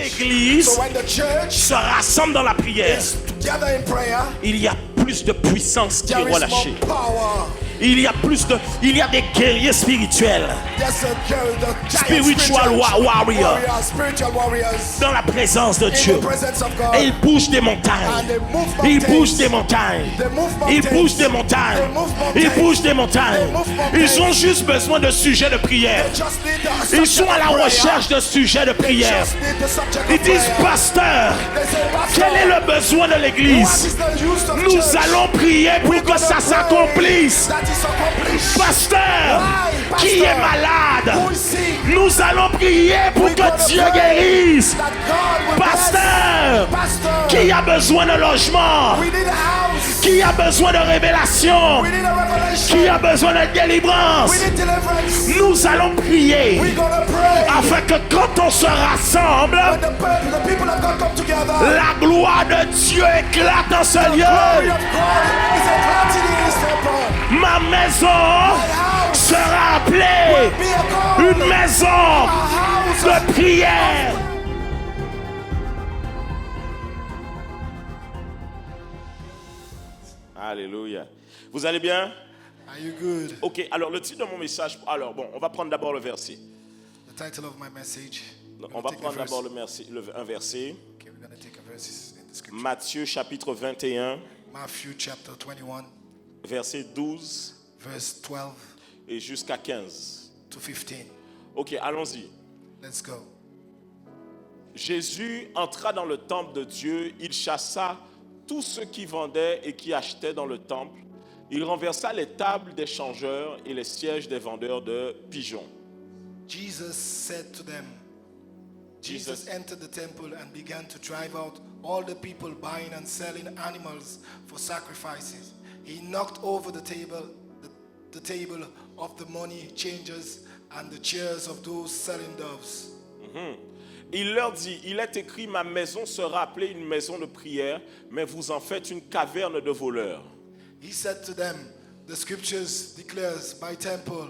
l'église se rassemble dans la prière, il y a plus de puissance qui est relâchée. Il y a des guerriers spirituels. Spiritual warriors. Dans la présence de Dieu. Et ils bougent des montagnes. Ils bougent des montagnes. Ils bougent des montagnes. Ils bougent des montagnes. Ils ont juste besoin de sujets de prière. Ils sont à la recherche de sujets de prière. Ils disent, pasteur, quel est le besoin de l'église? Nous allons prier pour que ça s'accomplisse. Pasteur, qui est malade, nous allons prier pour que Dieu guérisse. Pasteur, qui a besoin de logement, qui a besoin de révélation, qui a besoin de délivrance, nous allons prier afin que quand on se rassemble, la gloire de Dieu éclate dans ce lieu. Ma maison sera appelée une maison de prière. Alléluia. Vous allez bien? Are you good? Ok, alors le titre de mon message. Alors bon, on va prendre d'abord le verset. The title of my message. On va prendre d'abord un verset. Okay, we're going to take a verse in the scripture. Matthieu chapitre 21. Matthew chapter 21. Verset 12. Verse 12. Et jusqu'à 15. To 15. Ok, allons-y. Let's go. Jésus entra dans le temple de Dieu. Il chassa tous ceux qui vendaient et qui achetaient dans le temple. Il renversa les tables des changeurs et les sièges des vendeurs de pigeons. Jesus said to them, Jesus entered the temple and began to drive out all the people buying and selling animals for sacrifices. He knocked over the table of the money changers and the chairs of those selling doves. Il leur dit, il est écrit, ma maison sera appelée une maison de prière, mais vous en faites une caverne de voleurs. He said to them, the scriptures declares, my temple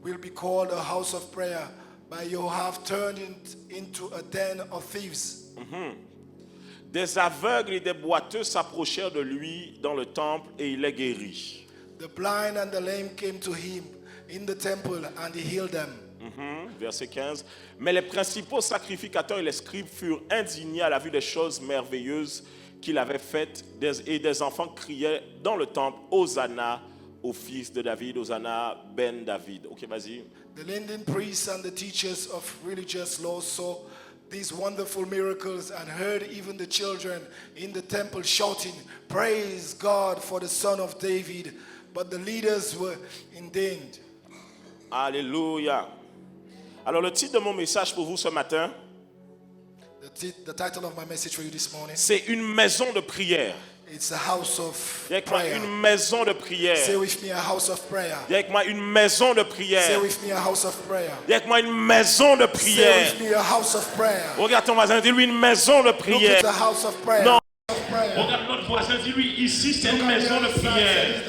will be called a house of prayer, but you have turned it into a den of thieves. Des aveugles et des boiteux s'approchèrent de lui dans le temple et il les guérit. The blind and the lame came to him in the temple and he healed them. Verset 15. Mais les principaux sacrificateurs et les scribes furent indignés à la vue des choses merveilleuses qu'il avait faites et des enfants criaient dans le temple, Hosanna au fils de David, Hosanna ben David. Ok, vas-y. The leading priests and the teachers of religious law saw these wonderful miracles and heard even the children in the temple shouting, praise God for the son of David. But the leaders were indignant. Alléluia. Alors le titre de mon message pour vous ce matin, the title of my message for you this morning, c'est une maison de prière. It's a house of Avec moi, prayer. une maison de prière. Say with me, a house of prayer. Avec moi, une maison de Say prière. with me, a house of prayer. Avec moi, une maison de Say prière. with me, a house of prayer. Regarde ton voisin, dis-lui une maison de Look prière. at the house of prayer. Non. Prayer. Regarde notre voisin, dis-lui ici c'est une Look at the maison de other side. prière. It's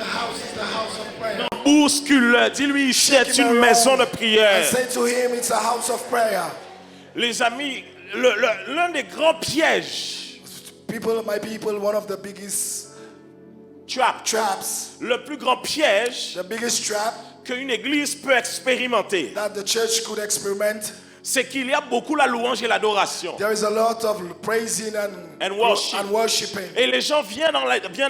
the house of prayer. Bouscule-le, dis-lui ici c'est une maison de And prière. say to him, it's a house of prayer. Les amis, l'un des grands pièges, My people, one of the biggest traps, le plus grand piège the biggest trap qu'une église peut expérimenter, that the church could experiment. c'est qu'il y a beaucoup la louange et l'adoration. There is a lot of praising And worship. and worshiping. Et les gens viennent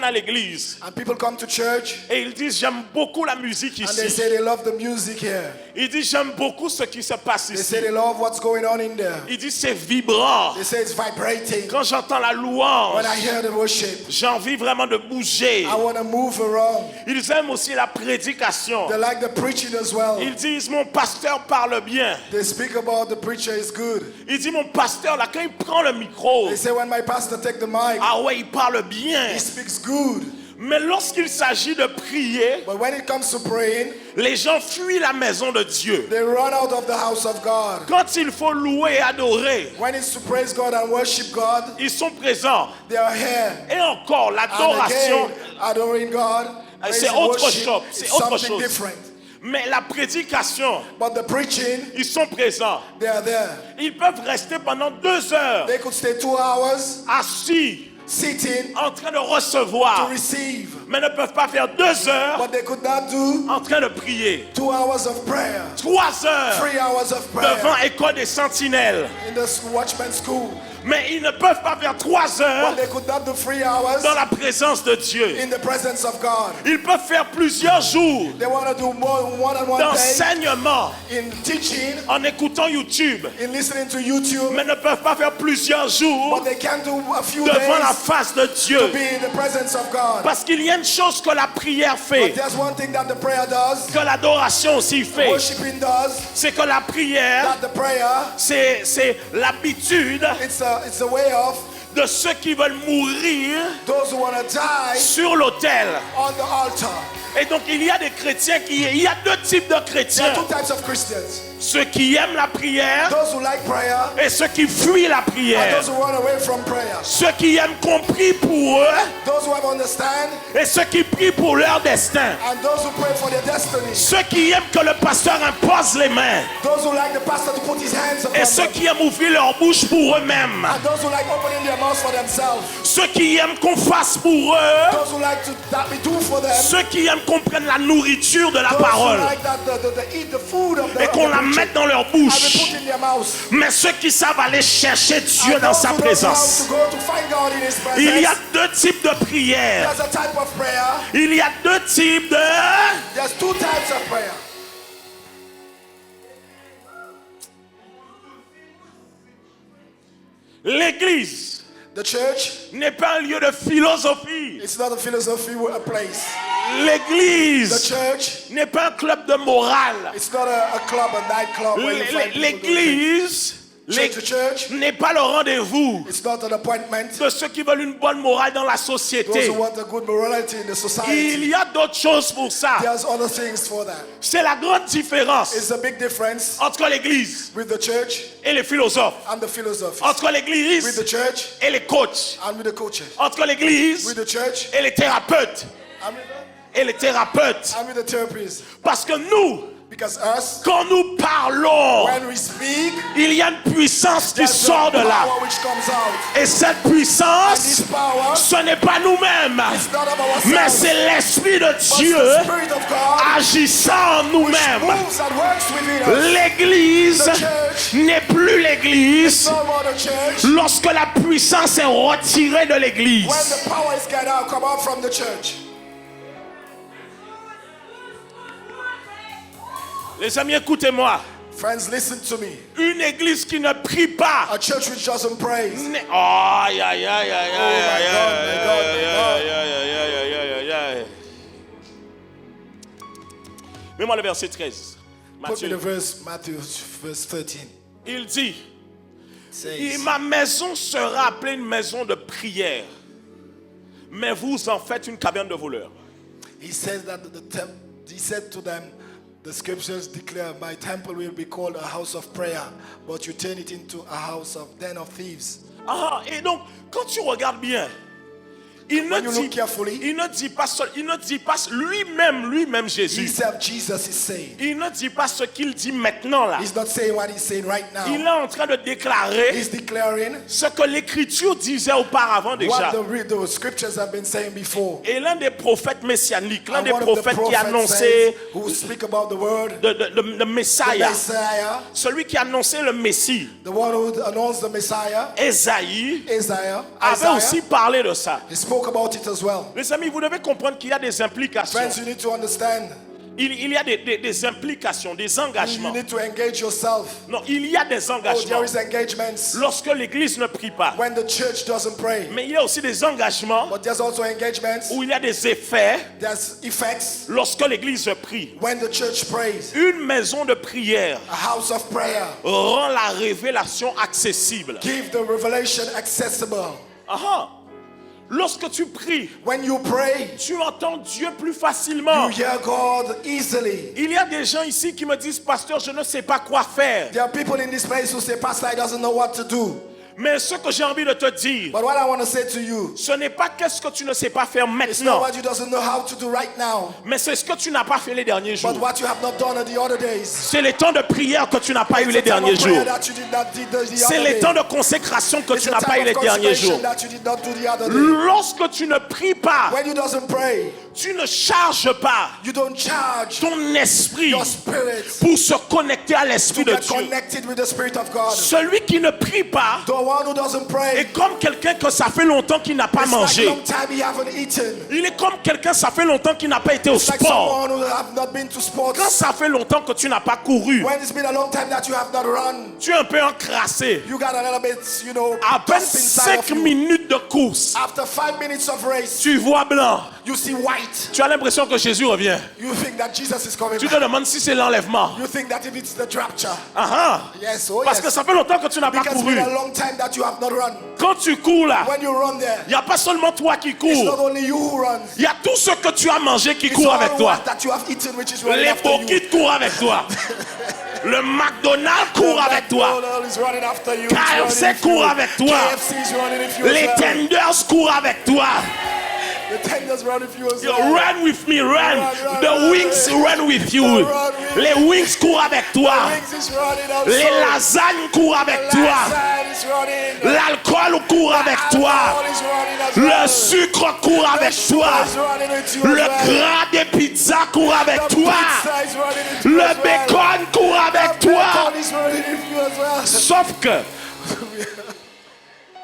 à l'église And people come to church et ils disent j'aime beaucoup la musique and they ici. say they love the music here. Ils disent j'aime beaucoup ce qui se passe They ici. say they love what's going on in there. Ils disent c'est vibrant. They say it's vibrating. Quand j'entends la louange, When I hear the worship, j'ai envie vraiment de bouger. I want to move around. Ils aiment aussi la prédication. They like the preaching as well. Ils disent mon pasteur parle bien. They speak about the preacher is good. Ils disent mon pasteur là quand il prend le micro, They say when my pastor take the mic, ah ouais il parle bien. he speaks good. Mais lorsqu'il s'agit de prier, But when it comes to praying, les gens fuient la maison de Dieu. they run out of the house of God. Quand il faut louer et adorer, When it's to praise God and worship God, ils sont présents. they are here. Et encore, And l'adoration, again, adoring God, c'est praise and autre worship, chose. it's C'est autre something chose. different. Mais la prédication, But the preaching, ils sont présents. they are there. Ils peuvent rester pendant 2 heures They could stay 2 hours assis, sitting en train de to recevoir, receive. mais ne peuvent pas faire 2 heures But they could not do en train de prier. 2 hours of prayer, 3 heures 3 hours of devant prayer École des Sentinelles. in the watchman's school. Mais ils ne peuvent pas faire 3 heures But they could not do 3 hours dans la présence de Dieu. in the presence of God. Ils peuvent faire plusieurs jours They want to do more one on one day d'enseignement in teaching, en écoutant YouTube, in listening to YouTube, mais ne peuvent pas faire plusieurs jours but they can do a few devant la days face de to Dieu. be in the presence of God. Parce qu'il y a une chose que la prière But fait, there's one thing that the prayer does, que l'adoration aussi fait, worshiping does, c'est que la prière, that the prayer, c'est l'habitude it's a way of de ceux qui veulent mourir those who want to die sur l'autel. on the altar. Et donc il y a des chrétiens il y a 2 types de There chrétiens. are 2 types of Christians. Ceux qui aiment la prière Those who like prayer et ceux qui fuient la and prière. those who run away from prayer. Ceux qui aiment qu'on prie pour eux Those who have understand et ceux qui prient pour leur destin. and those who pray for their destiny. Ceux qui aiment que le pasteur impose les mains Those who like the pastor to put his hands upon et ceux them. qui aiment ouvrir leur bouche pour eux-mêmes. And those who like opening their mouths for themselves. Ceux qui aiment qu'on fasse pour eux. Those who like to that we do for them. Ceux qui aiment qu'on prenne la nourriture de la Those parole who like that the eat the food of the et qu'on la preaching mette dans leur and bouche. we put in their mouths. Mais ceux qui savent aller chercher Dieu And dans those sa who know présence. how to go to find God in his presence. Il y a 2 types de prières. There's a type of prayer. Il y a 2 types de... There's 2 types of prayer. L'église The church, n'est pas un lieu de philosophie. it's not a philosophy, a place. The L'église church, n'est pas un club de morale. it's not a club, a nightclub where you find people doing things. L'église Church to church, n'est pas le rendez-vous it's not an appointment. de ceux qui veulent une bonne morale dans la Those société. who want a good morality in the Il society, y a d'autres choses pour ça. there's other things for that. C'est la grande différence It's a big difference entre l'église with the church et les philosophes. and the philosophy. Entre With l'église the church et les coachs. and with the coaches. Entre l'église With the church et les thérapeutes. and Et les thérapeutes. with the therapists. Parce que nous, Because us, quand nous parlons, when we speak, il y a une puissance qui there's sort de a là. power which comes out. Et cette And puissance, this power, ce n'est pas nous-mêmes, it's not of mais ourselves, c'est l'Esprit de but it's Dieu the Spirit of God agissant en which nous-mêmes. moves and works within us. L'église The church n'est plus l'église no more the church. lorsque la puissance est retirée de l'église. When the power is get out, come out from the church. Les amis, écoutez-moi. Friends, listen to me. Une église qui ne prie pas. A church which doesn't praise. Oh, aïe, aïe, aïe, aïe, aïe, Oh, my aïe, God, aïe, my God, my aïe, God. aïe, aïe, aïe, aïe, aïe, aïe. Mets-moi le verset 13. Put me the Matthieu. verse, Matthew verse 13. Il dit, Says, ma maison sera appelée une maison de prière, mais vous en faites une caverne de voleurs. he says that he said to them, the scriptures declare, my temple will be called a house of prayer, but you turn it into a house of den of thieves. Ah, et donc, quand tu regardes bien, il When you ne look dit, carefully, il ne dit pas lui-même he Jésus. said Jesus is saying. Il ne dit pas ce qu'il dit maintenant là. He's not saying what he's saying right now. Il est en train de déclarer He's declaring ce que l'Écriture disait auparavant déjà. what the scriptures have been saying before. Et l'un des prophètes messianiques, l'un And des one of the prophètes qui prophets annonçait says, who speak about the word, le the Messiah, Messiah, celui qui annonçait le Messie, the one who announced the Messiah, Ésaïe, Isaiah, avait aussi parlé de ça. he spoke about it as well. Les amis, vous devez comprendre qu'il y a des implications. Friends, you need to understand. Il y a des implications, des You engagements. need to engage yourself. Non, il y a des Oh, there engagements is engagements lorsque l'Église ne prie pas. when the church doesn't pray. Mais il y a aussi des engagements But there's also engagements. où il y a des effets There's effects lorsque l'Église prie. when the church prays. Une maison de prière A house of prayer. rend la révélation accessible. Give the revelation accessible. Aha. Lorsque tu pries, When you pray, tu entends Dieu plus facilement. you hear God easily. Il y a des gens ici qui me disent, pasteur, je ne sais pas quoi faire. There are people in this place who say, Pastor, I doesn't know what to do. Mais ce que j'ai envie de te dire, But what I want to say to you, ce n'est pas qu'est-ce que tu ne sais pas faire it's not maintenant, what you doesn't know how to do right now, mais c'est ce que tu n'as pas fait les derniers jours. but what you have not done in the other days. C'est les temps de prière que tu n'as pas eu It's les the time derniers of prayer jours. that you did not do the C'est other les day. temps de consécration que It's tu the n'as pas time eu les of derniers consecration jours. that you did not do the other day. Lorsque tu ne pries pas, When you doesn't pray, tu ne charges pas you don't charge ton esprit your spirit pour se connecter à l'esprit to de get Dieu. connected with the Spirit of God. Celui qui ne prie pas The one who doesn't pray, est comme quelqu'un que ça fait longtemps qu'il n'a pas it's like mangé. a long time he haven't eaten. Il est comme quelqu'un, ça fait longtemps qu'il n'a pas été au It's like sport. someone who have not been to sports. Quand ça fait longtemps que tu n'as pas couru, When it's been a long time that you have not run, tu es un peu encrassé. you got a little bit, À peine dust inside of 5 you. minutes de course, After 5 minutes of race, tu vois blanc. you see white. Tu as l'impression que Jésus revient. You think that Jesus is coming Tu te back. demandes si c'est l'enlèvement. You think that if it's the rapture. Yes, oh Parce yes. que ça fait longtemps que tu n'as pas Because it's couru. been a long time that you have not run. Quand tu cours là, When you run there, il n'y a pas seulement toi qui it's not cours. only you who runs. Il y a tout ce que tu as mangé qui It's court all avec toi. what that you have eaten which is running Les after you. Bokit courent avec toi. Le McDonald's court avec toi. McDonald's is running after you. KFC It's running court if avec you. toi. KFC is running if you as Les well. Tenders courent avec toi. The tenders run if you as You well. run with me, run. Run, The run, wings run. run with you. Run with Les wings courent avec toi. Wings is running also. Les lasagnes courent avec toi. Lasagne is running. L'alcool court avec toi. Alcohol is running as Le well. sucre court The avec sugar toi. is running with you Le as well. gras des pizzas court avec The toi. pizza is running with you Le as well. bacon court avec The toi. bacon is running with you as well. Sauf que,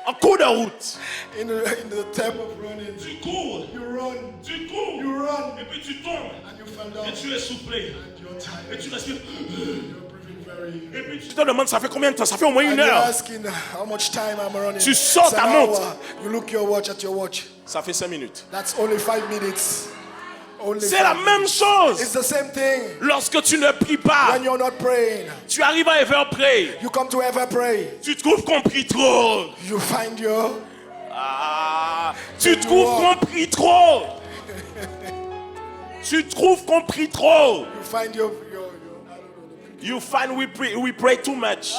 en cours de route, In the time of running, tu cours, you run, you run, et puis tu tombes, and you fall down, et tu es essoufflé, and you're tired. et tu respires. You're breathing very. Et puis tu te demandes, ça fait combien de temps? Ça fait au moins And une you're heure. asking how much time I'm running. Tu sors It's ta an montre. hour. You look your watch at your watch. Ça fait 5 minutes. That's only 5 minutes. Only C'est 5 la même minutes. chose. It's the same thing. Lorsque tu ne pries pas, When you're not praying, tu arrives à ever pray. you come to ever pray. Tu trouves qu'on prie trop. You find your. Tu trouves qu'on prie trop. Tu trouves qu'on prie trop. You find your. I don't know. You find we pray too much.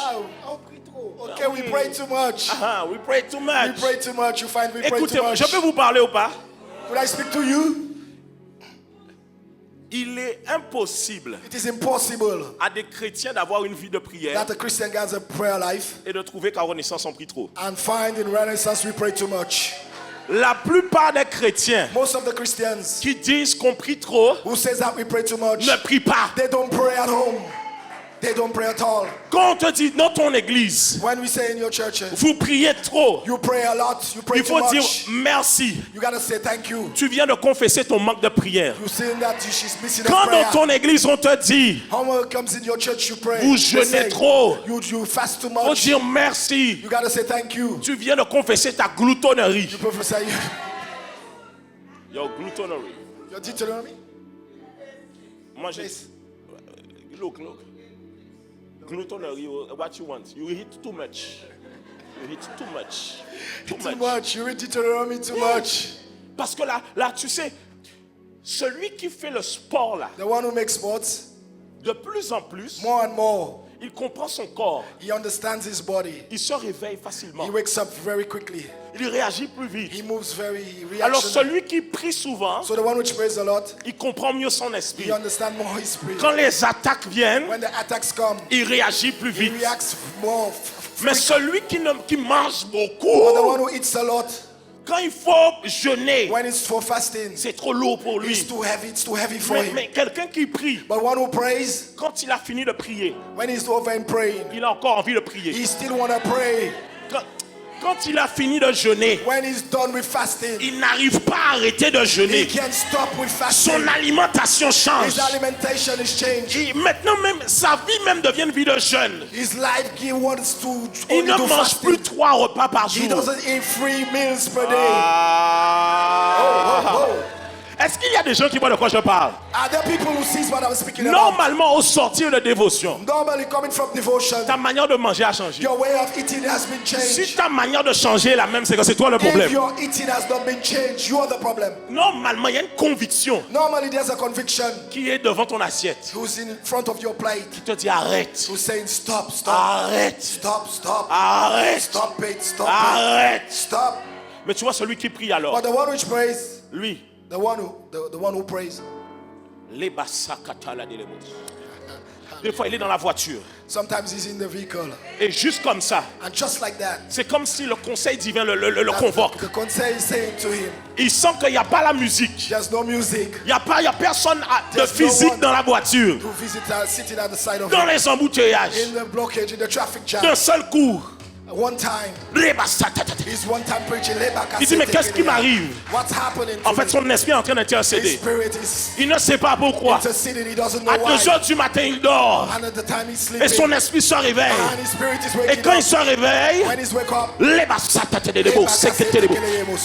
Prie trop. Okay, we pray too much. We pray too We much. pray too much. You find we pray Écoutez, too much. je peux vous parler ou pas? Could I speak to you? Il est impossible It is impossible à des chrétiens d'avoir une vie de prière that a Christian has a prayer life et de trouver qu'à Renaissance on prie trop. and find in Renaissance we pray too much. La plupart des chrétiens Most of the Christians qui disent qu'on prie trop who says that we pray too much, ne prient pas. they don't pray at home. They don't pray at all. Quand on te dit dans ton église, When we say in your churches, vous priez trop, you pray a lot, you pray il too faut dire much, merci. you gotta say thank you. Tu viens de confesser ton manque de prière. You saying that she's missing a Quand prayer. dans ton église on te dit, How much comes in your church you pray? vous They jeûnez say, trop, You fast too il faut much. dire merci. You gotta say thank you. Tu viens de confesser ta gloutonnerie. You prophesy. Your gloutonnery. Your Deuteronomy. Moi, j'ai... Look. Gloutonnery, what you want. You eat too much. You eat too much. Too much. You read Deuteronomy too much. Parce que là, tu sais, celui qui fait le sport, là, The one who makes sports, de plus en plus, more and more, il comprend son corps. he understands his body. Il se réveille facilement. He wakes up very quickly. Il réagit plus He vite. moves very Alors reactionary. celui qui prie souvent, So the one which prays a lot, il comprend mieux son he esprit. understands more his spirit. Quand les attaques viennent, When the attacks come, il réagit plus he vite. reacts more. Mais celui qui mange But the beaucoup, one who eats a lot, quand il faut jeûner, when it's for fasting, c'est trop lourd pour lui. it's too heavy for him. Mais quelqu'un qui prie, But one who prays, quand il a fini de prier, when he's over in praying, il a encore envie de prier. he still want to pray. Quand il a fini de jeûner, When he's done with fasting, il n'arrive pas à arrêter de he jeûner. can't stop with fasting. Son alimentation change. His alimentation is changed. Et maintenant même, sa vie même devient une vie de jeûne. His life, he wants to Il only ne do mange fasting. plus 3 repas par He jour. doesn't eat 3 meals per day. Ah. Oh. Est-ce qu'il y a des gens qui voient de quoi je parle? Are there people who sees what I'm speaking about? Normalement, au sortir de dévotion, Normally coming from devotion, ta manière de manger a changé. your way of eating has been changed. Si ta manière de changer est la même, c'est que c'est toi le If problème. your eating has not been changed, you are the problem. Normalement, il y a une conviction Normally there's a conviction qui est devant ton assiette. who's in front of your plate, Qui te dit arrête. who's saying stop, stop, Arrête. stop, stop, Arrête. stop it, stop it, Arrête. stop. Mais tu vois celui qui prie alors. But the one which prays, Lui. the one who prays, Les basakatala de lemos. Des fois, il est dans la voiture. sometimes he's in the vehicle, Et juste comme ça, and just like that, c'est comme si le conseil divin le convoque. the conseil is saying to him, Il sent qu'il n'y a pas la musique. there's no music. Il n'y a personne de There's physique no one dans la voiture. to visit sitting at the side of Dans him, les embouteillages. in the blockage, in the traffic jam. D'un seul coup. One time, Les basakatala. he's one time preaching. Il dit mais qu'est-ce qui m'arrive? What's happening? En To fait, me? son esprit est en train His d'intercéder. spirit is Il ne sait pas pourquoi. interceding. He doesn't know À why. 2h du matin, il dort. And at the time he's Et sleeping, son esprit se réveille. and his spirit is Et waking quand il up. se réveille, When he's wake up,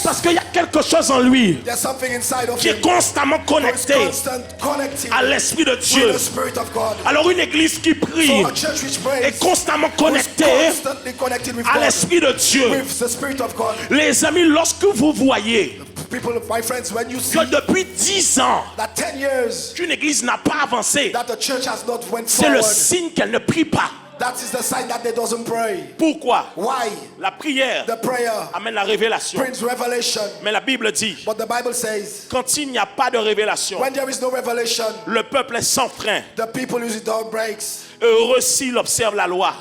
parce qu'il y a quelque chose en lui there's something inside of qui him est constamment who is connecté constant connecting à l'Esprit de with Dieu. the Spirit of God. Alors une église qui prie So a church which est prays constamment is connectée constantly connected with à God, l'Esprit de Dieu. with the Spirit of God. Les amis, lorsque vous voyez People, my friends, when you see que depuis 10 ans that 10 years qu'une église n'a pas avancé, that the church has not went c'est le forward, signe qu'elle ne prie pas. that is the sign that they doesn't pray. Pourquoi? Why? La prière The prayer amène la révélation. brings revelation, Mais la Bible dit, but the Bible says quand il n'y a pas de révélation, when there is no revelation, le peuple est sans frein. the people use it down breaks. Heureux s'il observe la loi.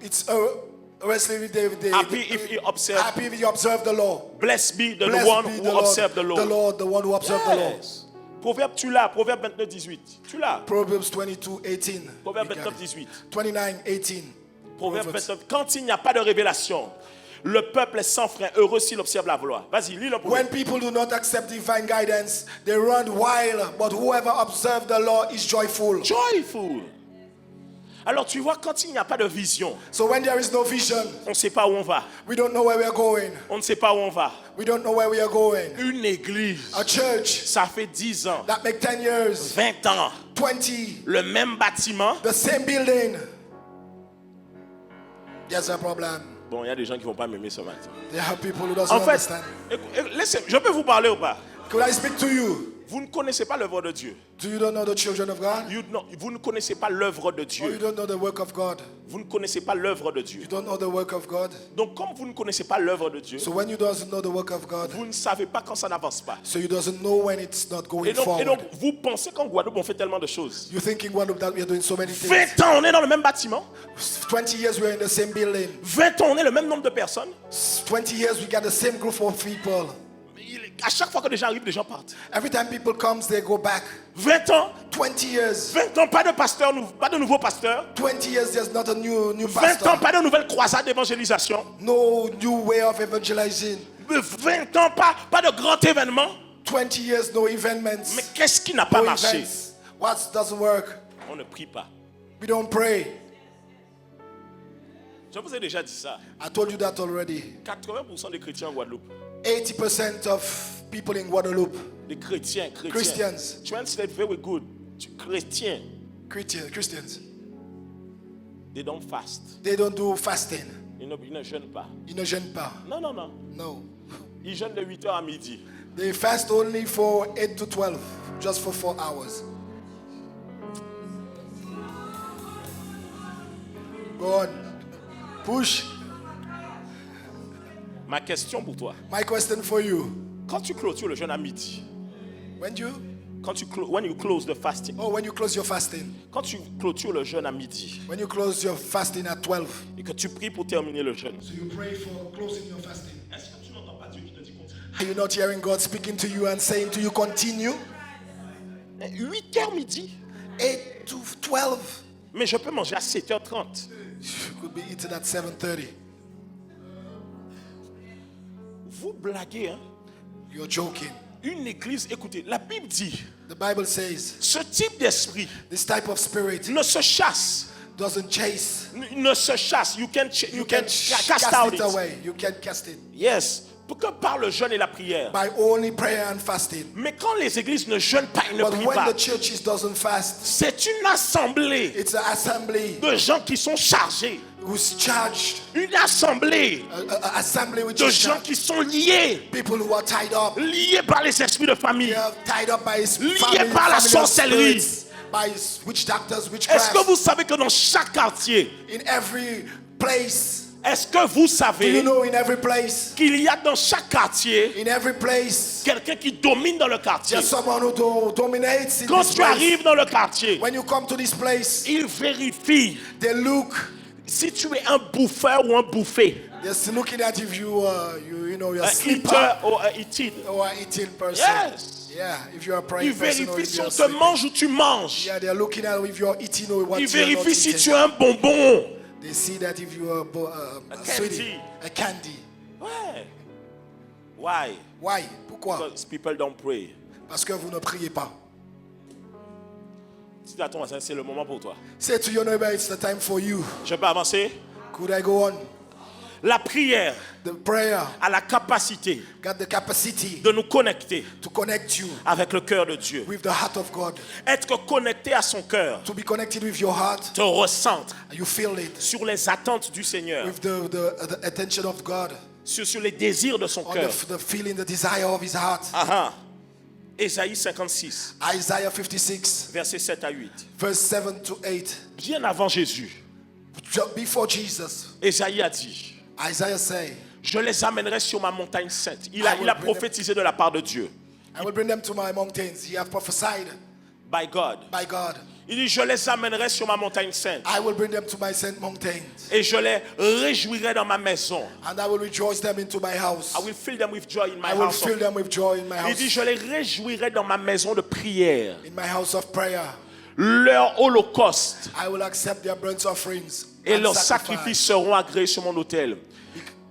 It's wrestling with Happy if he observe. happy if you observe the law. Blessed be the Blessed one be who the Lord, observe the law. the Lord, the one who observes the law. Yes. Proverbe, tu l'as. Proverbe 29, 18. Tu l'as. Proverbs 22:18. Proverbe 29, 18. 29:18. Proverbe 29. Quand il n'y a pas de révélation, le peuple est sans frein. Heureux s'il observe la loi. Vas-y, lis le When proverbe. people do not accept divine guidance, they run wild, but whoever observes the law is joyful. Joyful. Alors tu vois, quand il n'y a pas de vision, So when there is no vision, on ne sait pas où on va. we don't know where we are going. On ne sait pas où on va. We don't know where we are going. Une église, A church ça fait 10 ans, that make 10 years, 20 ans, 20, le même bâtiment. the same building. There's a problem. Bon, il y a des gens qui ne vont pas m'aimer ce matin. There are people who doesn't En fait, understand. je peux vous parler ou pas? Could I speak to you? Vous ne connaissez pas l'œuvre de Dieu. Do you don't know the children of God? Vous ne connaissez pas l'œuvre de Or Dieu. you don't know the work of God? Vous ne connaissez pas l'œuvre de Dieu. You don't know the work of God? Donc, comme vous ne connaissez pas l'œuvre de Dieu, So when you doesn't know the work of God, vous ne savez pas quand ça n'avance pas. so you doesn't know when it's not going Et donc, forward. vous pensez qu'en Guadeloupe, on fait tellement de choses. You think in Guadeloupe that we are doing so many things? 20 ans, on est dans le même bâtiment. 20 years we are in the same building. 20 ans, on est le même nombre de personnes. 20 years we got the same group of people. À chaque fois que des gens arrivent, des gens partent. Every time people comes, they go back. 20 ans, 20 years. 20 ans, pas de pasteur, pas de nouveau pasteur. 20 years, there's not a new 20 ans, pastor. pas de nouvelle croisade d'évangélisation. No new way of evangelizing. 20 ans, pas de grand événement. 20 years, no events. Mais qu'est-ce qui n'a pas No marché? events. What doesn't work? On ne prie pas. We don't pray. Je vous ai déjà dit ça. I told you that already. 80% des chrétiens en Guadeloupe, 80% of people in Guadeloupe, des chrétiens, Christians. translate very good. Chrétiens, Christians, they don't fast. they don't do fasting. Ils ne jeûnent pas. Ils ne jeûnent pas. Non, non, non. No. Ils jeûnent de 8h à midi. They fast only for 8 to 12, just for 4 hours. Go on. Push. Ma question pour toi. My question for you. Quand tu clôtures le jeûne à midi, when you close the fasting, when you close your fasting, quand tu clôtures le jeûne à midi, when you close your fasting at 12, et que tu pries pour terminer le jeûne, so you pray for closing your fasting. est-ce que tu n'entends pas Dieu qui te dit continue? Are you not hearing God speaking to you and saying to you continue? 8h midi. 8 to 12. Mais je peux manger à 7h30. You could be eating at 7:30. Vous blaguez, hein? You're joking. Une église, écoutez, la Bible dit, The Bible says ce type d'esprit this type of spirit ne se chasse. doesn't chase. Ne se chasse. You can You cast cast out it it. away. You can cast it. Yes. que par le jeûne et la prière. by only prayer and fasting. Mais quand les églises ne jeûnent pas et ne But prient when pas, the churches doesn't fast, c'est une assemblée it's an assembly de gens qui sont chargés. who's charged, Une assemblée a assembly which de is gens charged. qui sont liés. People who are tied up. Liés par les esprits de famille. They are tied up by his Liés family, par la familiar sorcellerie. spirits, by his witch doctors, Est-ce witchcraft. que vous savez que dans chaque quartier, In every place, est-ce que vous do you savez know in every place, qu'il y a dans chaque quartier in every place, quelqu'un qui domine dans le quartier? there's someone who dominates in Quand this tu place. arrives dans le quartier, When you come to this place, il vérifie they look. si tu es un bouffeur ou un bouffé, They're looking at if you're a un sleeper eater ou un eated. or an eating person. Yes. Yeah, if you're a praying Il person or vérifie if si you're on te sleeping. mange ou tu manges. Yeah, they're looking at if you're eating or what Il you're not vérifie si eating. tu es un bonbon. They see that if you're a sweetie, candy. a candy. Ouais. Why? Why? Pourquoi? Because people don't pray. Parce que vous ne priez pas. Dis à ton voisin, c'est le moment pour toi. Say to your neighbor, it's the time for you. Je peux avancer? Could I go on? La prière The prayer a la capacité got the capacity de nous connecter to connect you avec le cœur de Dieu. with the heart of God. Être connecté à son cœur To be connected with your heart, te recentre you feel it sur les attentes du Seigneur, with the attention of God, sur les désirs de son on cœur. the feeling, the desire of his heart. Ah, Ésaïe 56, Isaiah 56, versets 7 à 8. verse 7 to 8. Bien avant Jésus, Before Jesus, Ésaïe a dit, Isaiah say, je les amènerai sur ma montagne sainte. Il a prophétisé de la part de Dieu. I will bring them to my mountains. He have prophesied By God. by God. Il dit, je les amènerai sur ma montagne sainte. I will bring them to my saint mountains, Et je les réjouirai dans ma maison. and I will rejoice them into my house. I will fill them with joy in my I will house. fill them with joy in my Il dit, house, je les réjouirai dans ma maison de prière. in my house of prayer. Leur holocauste I will accept their burnt offerings et and leurs sacrifice. sacrifices seront agréés sur mon autel.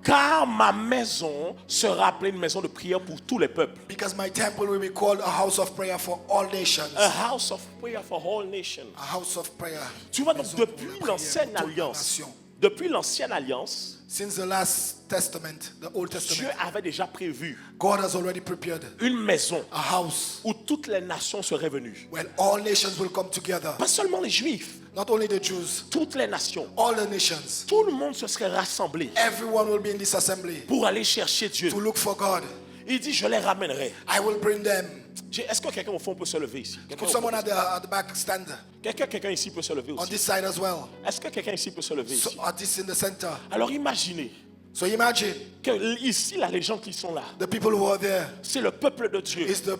Car ma maison sera appelée une maison de prière pour tous les peuples. Because my temple will be called a house of prayer for all nations. A house of prayer for all nations. A house of prayer. Tu vois, donc Maison pour la depuis prière l'ancienne pour toute la alliance, nation. depuis l'ancienne alliance, Since the last testament, the Old Dieu Testament, avait déjà prévu God has already prepared une maison a house où toutes les nations seraient venues. where all nations will come together. Pas seulement les Juifs, Not only the Jews, toutes les nations. all the nations. Tout le monde se serait rassemblé Everyone will be in this assembly pour aller chercher Dieu. to look for God. Il dit, je les ramènerai. I will bring them. Est-ce que quelqu'un au fond peut se lever ici? Could someone at the back stand Quelqu'un ici peut se lever on aussi. this side as well? Est-ce que quelqu'un ici peut se lever So ici? at this in the center. Alors imaginez So imagine que ici, là, les gens qui sont là, the people who are there c'est le peuple de Dieu. is the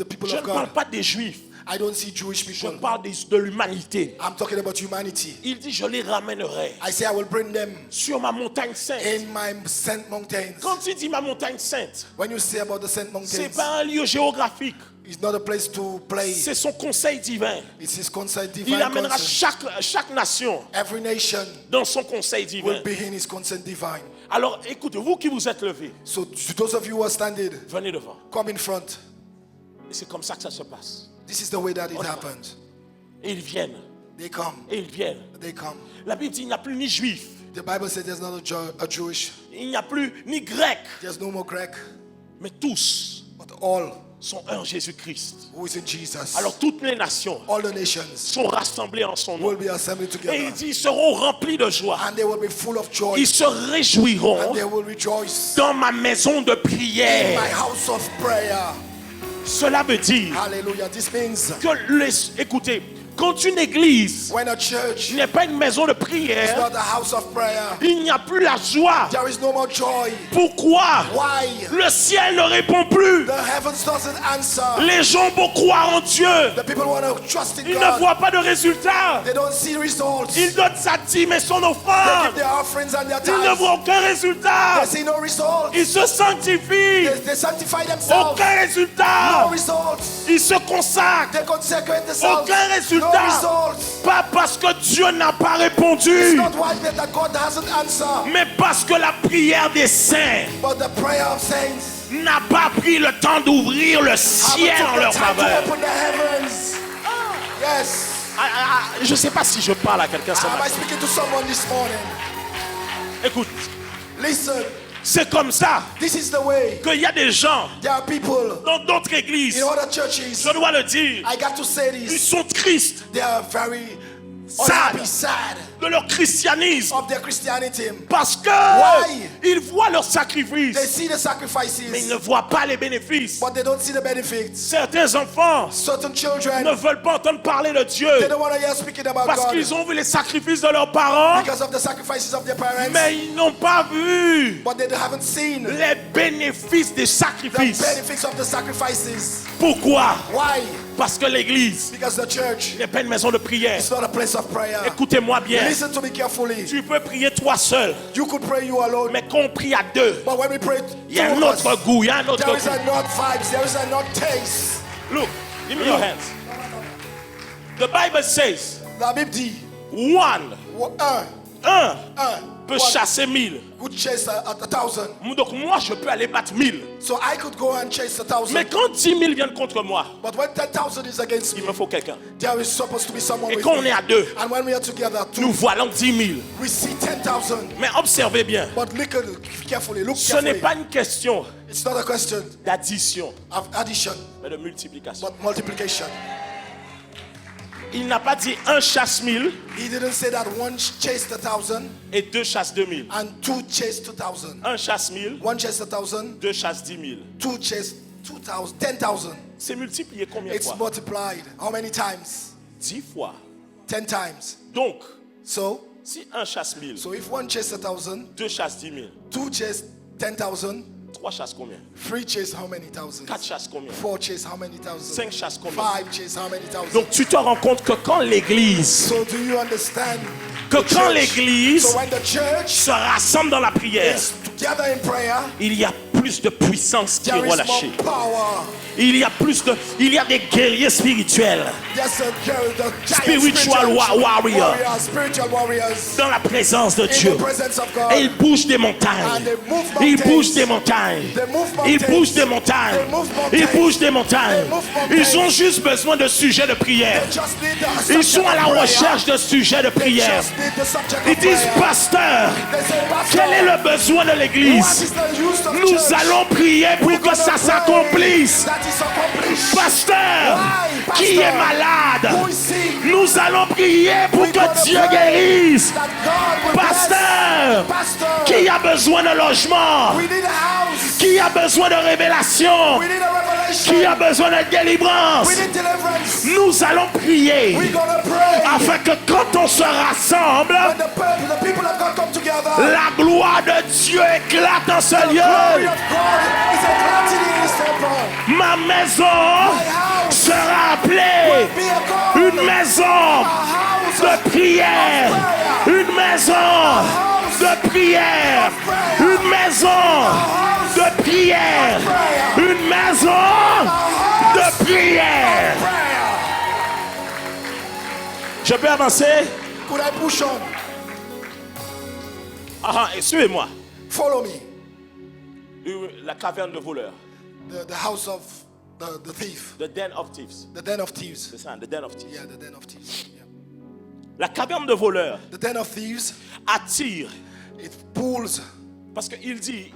people Je of ne parle God. pas des Juifs, I don't see Jewish je people. parle de l'humanité. I'm talking about humanity. Il dit, je les ramènerai I say I will bring them sur ma montagne sainte. in my Saint Mountains. Quand il dit ma montagne sainte, When you say about the Saint c'est Mountains, pas un lieu géographique, it's not a place to play. c'est son conseil divin. It's his consent, Il divine amènera consent. chaque nation Every nation dans son conseil divin. will be in his consent divine. Alors écoutez, vous qui vous êtes levés, So to those of you who are standing, venez devant. come in front. Et c'est comme ça que ça se passe. This is the way that it happened. Et ils viennent, They come. et ils viennent. They come. La Bible dit, il n'y a plus ni juif, The Bible says there's not a Jewish, il n'y a plus ni grec, there's no more Greek, mais tous but all sont un Jésus-Christ. who is in Jesus. Alors toutes les nations All the nations sont rassemblées en son nom. will be assembled Et il together. dit, ils seront remplis de joie. And they will be full of joy. Ils se réjouiront And they will rejoice dans ma maison de in prière. my house of prayer. Cela veut dire Hallelujah. This means que, écoutez, quand une église when a church n'est pas une maison de is prière, not a house of prayer, il n'y a plus la joie. there is no more joy. Pourquoi? Why? Le ciel ne répond plus. The heavens doesn't answer. Les gens vont croire en Dieu. The people want to trust in Ils ne God. voient pas de résultat. They don't see results. Ils donnent sa dîme et son They offrande. give their offerings and their Ils ne tithes. voient aucun résultat. They see no results. Ils se sanctifient. They sanctify themselves. Aucun résultat. No results. Ils se consacrent. They consecrate themselves. Aucun No résultat. results. Pas parce que Dieu n'a pas répondu, It's not why that God hasn't answered, mais parce que la prière des saints but the prayer of saints n'a pas pris le temps d'ouvrir le haven't ciel en took the leur time to faveur. open the heavens. Yes. Je ne sais pas si je parle à quelqu'un ce Am I matin. speaking to someone this morning? Écoute, Listen. C'est comme ça This is the way. qu'il y a des gens There are people dans d'autres églises, in other churches. je dois le dire, I got to say ils this. sont tristes They are very Sad. unhappy, sad de leur christianisme of their Christianity. parce que Why? ils voient leur They sacrifice, see the mais ils sacrifices, ne voient pas les bénéfices. but they don't see the benefits. Certains enfants Certain ne children, veulent pas entendre parler de Dieu they don't want to hear speaking about parce God qu'ils ont vu les sacrifices de leurs parents, because of the sacrifices of their parents, mais ils n'ont pas vu but they haven't seen the les bénéfices des sacrifices. benefits of the sacrifices. Pourquoi? Why? Parce que l'église Because the church n'est pas une maison de prière. is not a place of prayer. Écoutez-moi bien. Listen to me carefully. Tu peux prier toi seul, You could pray you alone, mais quand on prie à deux, but when we pray il y a un two of us, autre goût, il y a un autre there is goût. another vibes, there is another taste. Look, give me your hands. The Bible says, La Bible dit, un un peut one chasser 1000. could chase a 1,000. Donc moi, je peux aller battre 1000. So I could go and chase 1,000. Mais quand 10 000 viennent contre moi, But when 10,000 is against il me, me faut quelqu'un. there is supposed to be someone Et with quand on est me. à deux, And when we are together, nous voilà 10 000. we see 10,000. Mais observez bien, But look carefully, look ce n'est carefully. pas une question It's not a question d'addition, of addition, mais de multiplication. but multiplication. Il n'a pas dit un chasse 1000 He didn't say that one chased 1,000 et deux chasse 2000. and two chased 2,000. Un chasse 1000, One chased 1,000, deux chasse 10 000. two chased 2,000, 10,000. C'est multiplié combien de It's fois? multiplied. How many times? 10 fois. 10 times. Donc, So si un chasse 1000, if one chased 1,000, deux chasse 10 000, two chased 10,000, trois chasse combien? three chased how many thousands? Quatre chasse combien? Four chased how many thousands? Cinq chasse combien? Five chased how many thousands? Donc tu te rends compte que quand l'église, So do you understand? que The quand church- l'église So when the church se rassemble dans la prière, is together in prayer, il y a plus de puissance qui est there is relâchée. more power. Il y a des guerriers spirituels There's the Spiritual warrior. spiritual warriors dans la présence de in Dieu. the presence of God. Et ils bougent des montagnes. And they move Ils mountains. bougent des montagnes. They move Ils mountains. bougent des montagnes. They move mountains. Ils bougent des montagnes. They move mountains. Ils ont juste besoin de sujets de prière. They just need the Ils subject sont à la of prayer. recherche de sujets de They prière. just need the subject Ils of disent, prayer. pasteur, They say, Pastor, quel est le besoin de what l'église? is the use of Nous church? allons prier pour We're que gonna ça pray s'accomplisse. that is accomplished. Pasteur, Why, pastor? qui est malade? Who is sick? Nous allons prier pour We're gonna que Dieu pray guérisse. that God will Pasteur, bless. Pastor, qui a besoin de logement? we need a house. Qui a besoin de révélation? We need a revelation. Qui a besoin de délivrance? We need deliverance. Nous allons prier We're gonna pray. afin que quand on se rassemble, When the people of God come together, la gloire de Dieu éclate dans ce the glory lieu. of God is eclating in His temple. Ma maison My house sera appelée be a God. une maison A house de prière. Une maison de prière. Une maison de prière. Une maison de prière. prayer. Je peux avancer? Could I push on? Et suivez-moi. Follow me. La caverne de voleurs. The house of the thief. The den of thieves. The den of thieves. C'est ça, the den of thieves. Yeah, the den of thieves. Yeah. La caverne de voleurs The den of thieves, attire. it pulls. Parce qu'il dit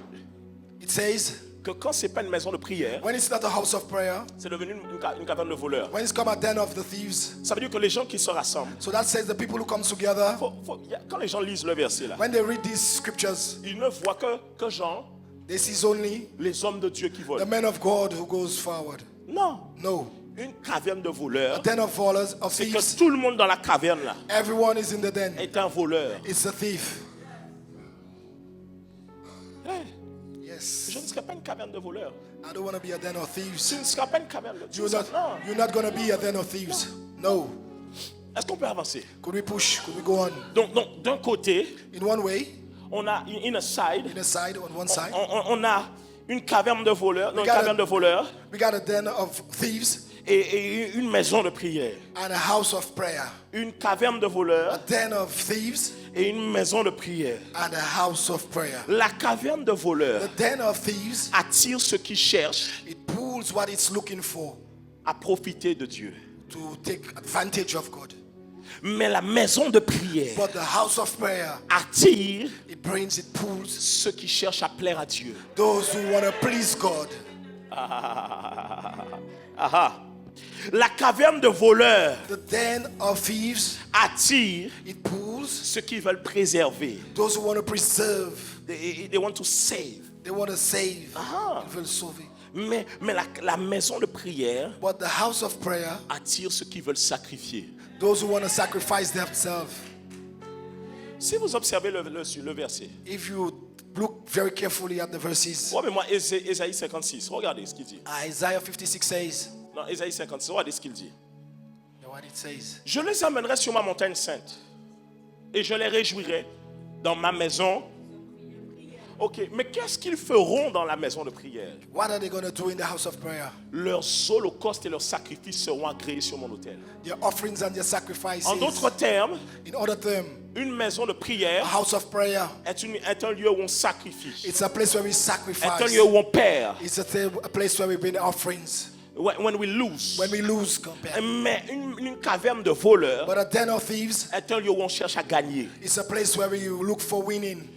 It says, que quand c'est pas une maison de prière, when it's not a house of prayer, c'est devenu une caverne de voleurs. when it's come a den of the thieves, Ça veut dire que les gens qui se rassemblent, so that says the people who come together, quand les gens lisent le verset là, when they read these scriptures, ils ne voient que Jean, they see only les hommes de Dieu qui the volent. man of God who goes forward. Non, No. une caverne de voleurs, Den of volors, of c'est thieves, que tout le monde dans la caverne là everyone is in the den. est un voleur. It's a thief. Hey, Yes. je ne serai pas une caverne de voleurs. I don't want to be a den of thieves. Ce ne sera pas une caverne de You're voleurs. Non. not going to be a den of thieves. No. Est-ce qu'on peut avancer? Could we push? Could we go on? Donc d'un côté, In one way, on a in a side, in a side, on one side, on a une caverne de voleurs, non, une got caverne de voleurs we got a den of thieves et une maison de prière. and a house of prayer. Une caverne de A voleurs den of thieves et une maison de prière. and a house of prayer. La caverne de voleurs The den of thieves, attire ceux qui cherchent it pulls what it's looking for à profiter de Dieu. to take advantage of God. Mais la maison de prière But the house of prayer, attire it brings, it pulls ceux qui cherchent à plaire à Dieu. those who want to please God. La caverne de voleurs The den of thieves, attire it pulls ceux qui veulent préserver. those who want to preserve. They want to save. They want to save. Ah. Ils veulent sauver. Mais la maison de prière But the house of prayer, attire ceux qui veulent sacrifier. those who want to sacrifice themselves. Si vous observez le verset, If you look very carefully at the verses, moi Ésaïe 56, regardez ce qu'il dit. Isaiah 56 says, Non, Ésaïe 56, regardez ce qu'il dit. what it says. Je les amènerai sur ma montagne sainte et je les réjouirai dans ma maison. Ok, mais qu'est-ce qu'ils feront dans la maison de prière? What are they going to do in the house of prayer? Leurs holocaustes et leurs sacrifices seront agréés sur mon autel. Their offerings and their sacrifices. En d'autres termes, In other terms, une maison de a prière house of prayer, est un lieu où on sacrifie, it's a place where we est un sacrifice. lieu où on perd. It's a place where we bring offerings. When we lose. When we lose, compare. Mais une caverne de voleurs But a den of thieves, est un lieu où on cherche à gagner. it's a place where we look for winning.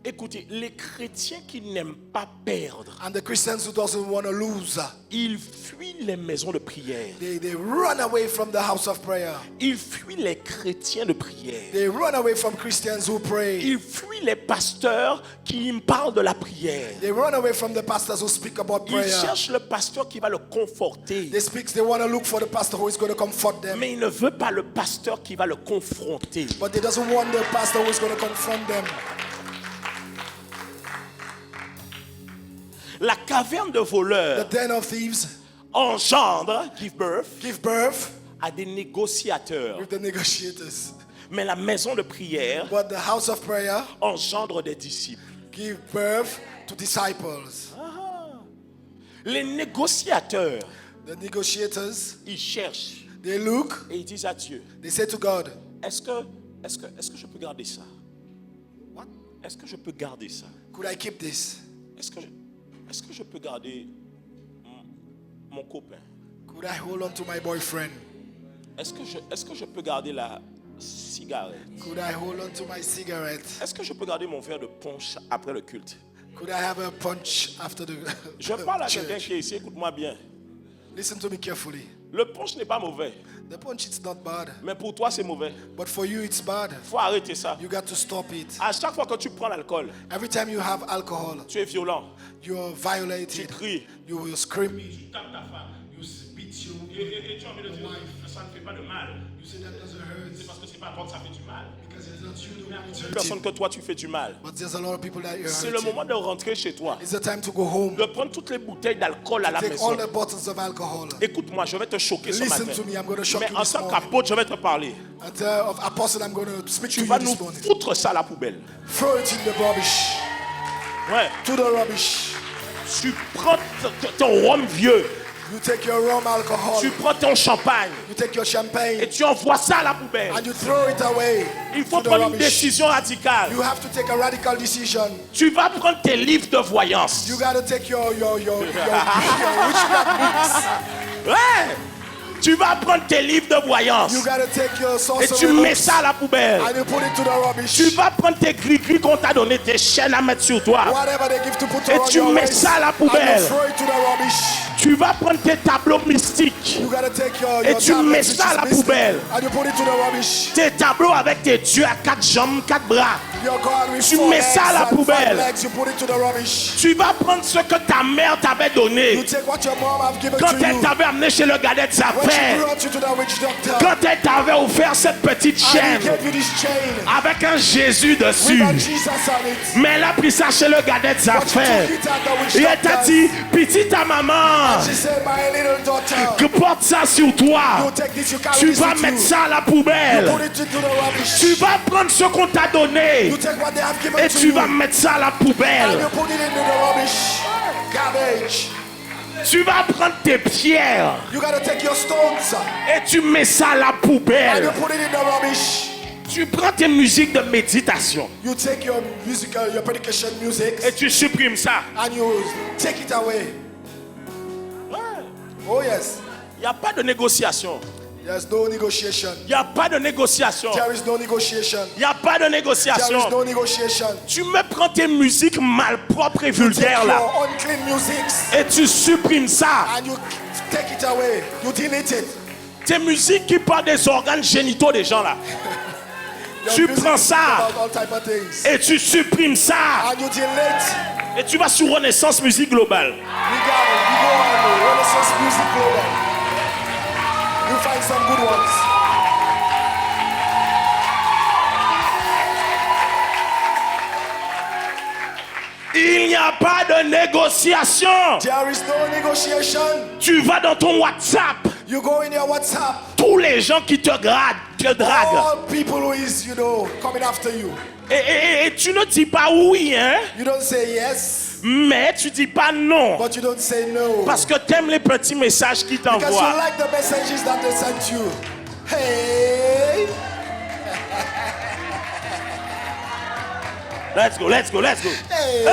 Écoutez, les chrétiens qui n'aiment pas perdre, And the Christians who doesn't want to lose, ils fuient les maisons de prière. they run away from the house of prayer. Ils fuient les chrétiens de prière. They run away from Christians who pray. Ils fuient les pasteurs qui me parlent de la prière. They run away from the pastors who speak about Ils prayer. cherchent le pasteur qui va le conforter. They want to look for the pastor who is going to comfort them. Mais il ne veut pas le pasteur qui va le confronter. But they doesn't want the pastor who is going to confront them. La caverne de The voleurs den of thieves engendre, give birth, à des négociateurs. with the negotiators. Mais la maison de prière But the house of prayer engendre des disciples. give birth to disciples. Les négociateurs, The negotiators, ils cherchent they look, et ils disent à Dieu, they say to God, est-ce que je peux garder ça? what? Est-ce que je peux garder ça? Could I keep this? Est-ce que je peux garder mon copain? Could I hold on to my boyfriend? Est-ce que je peux garder la cigarette? Could I hold on to my cigarette? Est-ce que je peux garder mon verre de punch après le culte? Could I have a punch after the Je parle à quelqu'un church? qui est ici, écoute-moi bien. Listen to me carefully. Le punch n'est pas mauvais, The punch, it's not bad. mais pour toi c'est mauvais. But for you, it's bad. Il faut arrêter ça. You got to stop it. À chaque fois que tu prends l'alcool, Every time you have alcohol, tu es violent. you're Tu violated. cries. You will scream. Tu tapes ta femme. You beat you. Et tu as envie de dire, ça ne fait pas de mal. You say that doesn't hurt C'est parce que c'est pas toi que ça fait du mal. because it's not you the one it's Personne hurting. que toi tu fais du mal. But there's a lot of people that you're C'est le hurting. moment de rentrer chez toi. It's the time to go home. De prendre toutes les bouteilles d'alcool à la Take maison. all the bottles of alcohol. Écoute-moi, je vais te choquer ce Listen matin. to me, I'm going to shock Mais you en this tant morning. qu'apôtre, je vais te parler. And of apostle, I'm going to speak to Tu you vas nous this morning. foutre ça à la poubelle. Throw it in the rubbish. Ouais. To the rubbish. Tu prends ton rhum vieux. You take your rum alcohol. Tu prends ton champagne. You take your Et champagne. tu envoies ça à la poubelle. And you throw it away. Il faut to the prendre une rubbish. décision radicale. You have to take a radical decision. Tu vas prendre tes livres de voyance. You got to take your witchcraft books. Ouais. Tu vas prendre tes livres de voyance. You got to take your Et sorcery tu mets books ça à la poubelle. and you put it to the rubbish. Tu vas prendre tes gris-gris qu'on t'a donné, tes chaînes à mettre sur toi. Whatever they give to put Et around tu your mets waist, ça à la and poubelle. you throw it to the rubbish. Tu vas prendre tes tableaux mystiques. You got to take your Et tu mets tablets, ça à la which is mystic, poubelle. and you put it to the rubbish. Tes tableaux avec tes dieux à 4 jambes, 4 bras. Your God with Tu 4 mets legs ça à la and 5 poubelle. legs, you put it to the rubbish. Tu vas prendre ce que ta mère t'avait You donné take what your mom have given quand to elle you. t'avait amené chez le gars des When she affaires. brought you to the witch doctor, Quand elle t'avait offert cette petite and chaîne he gave you this chain avec un Jésus with dessus. a Jesus on it. Mais elle a pris ça chez le gars des But you affaires. took it at the witch Et elle t'a doctor. dit, petite ta maman, She said, my little daughter, que porte ça sur toi. you take this, you carry Tu this vas with mettre you. ça à la You poubelle. put it into the rubbish. Tu vas prendre ce qu'on t'a donné You take what they have given et to tu you, vas mettre ça à la and you poubelle. put it into the rubbish. Garbage. Tu vas prendre tes pierres You gotta take your stones et tu mets ça à la and you poubelle. put it in the rubbish. Tu prends tes musiques de méditation You take your musical, your predication music, et tu supprimes ça. and you take it away. Oh yes. Il n'y a pas de négociation. There's no negotiation. Il n'y a pas de négociation. There is no negotiation. Il n'y a pas de There négociation. is no negotiation. Tu me prends tes musiques malpropres et vulgaires là. Your unclean musics Et tu supprimes ça. and you take it away. You delete it. Tes musiques qui parlent des organes génitaux des gens là. Tu prends ça About all type of things. et tu supprimes ça. And you delete. Et tu vas sur Renaissance Musique Globale. We got it. We go on Renaissance Music Global. You find some good ones. Il n'y a pas de négociation. There is no negotiation. Tu vas dans ton WhatsApp. You go in your WhatsApp. Tous les gens qui te draguent. All people who is, coming after you. Et tu ne dis pas oui, hein? You don't say yes, Mais tu dis pas non. but you don't say no. Parce que t'aimes les petits messages qu'ils Because you t'envoient. like the messages that they sent you. Hey. Let's go, let's go, let's go. Hey.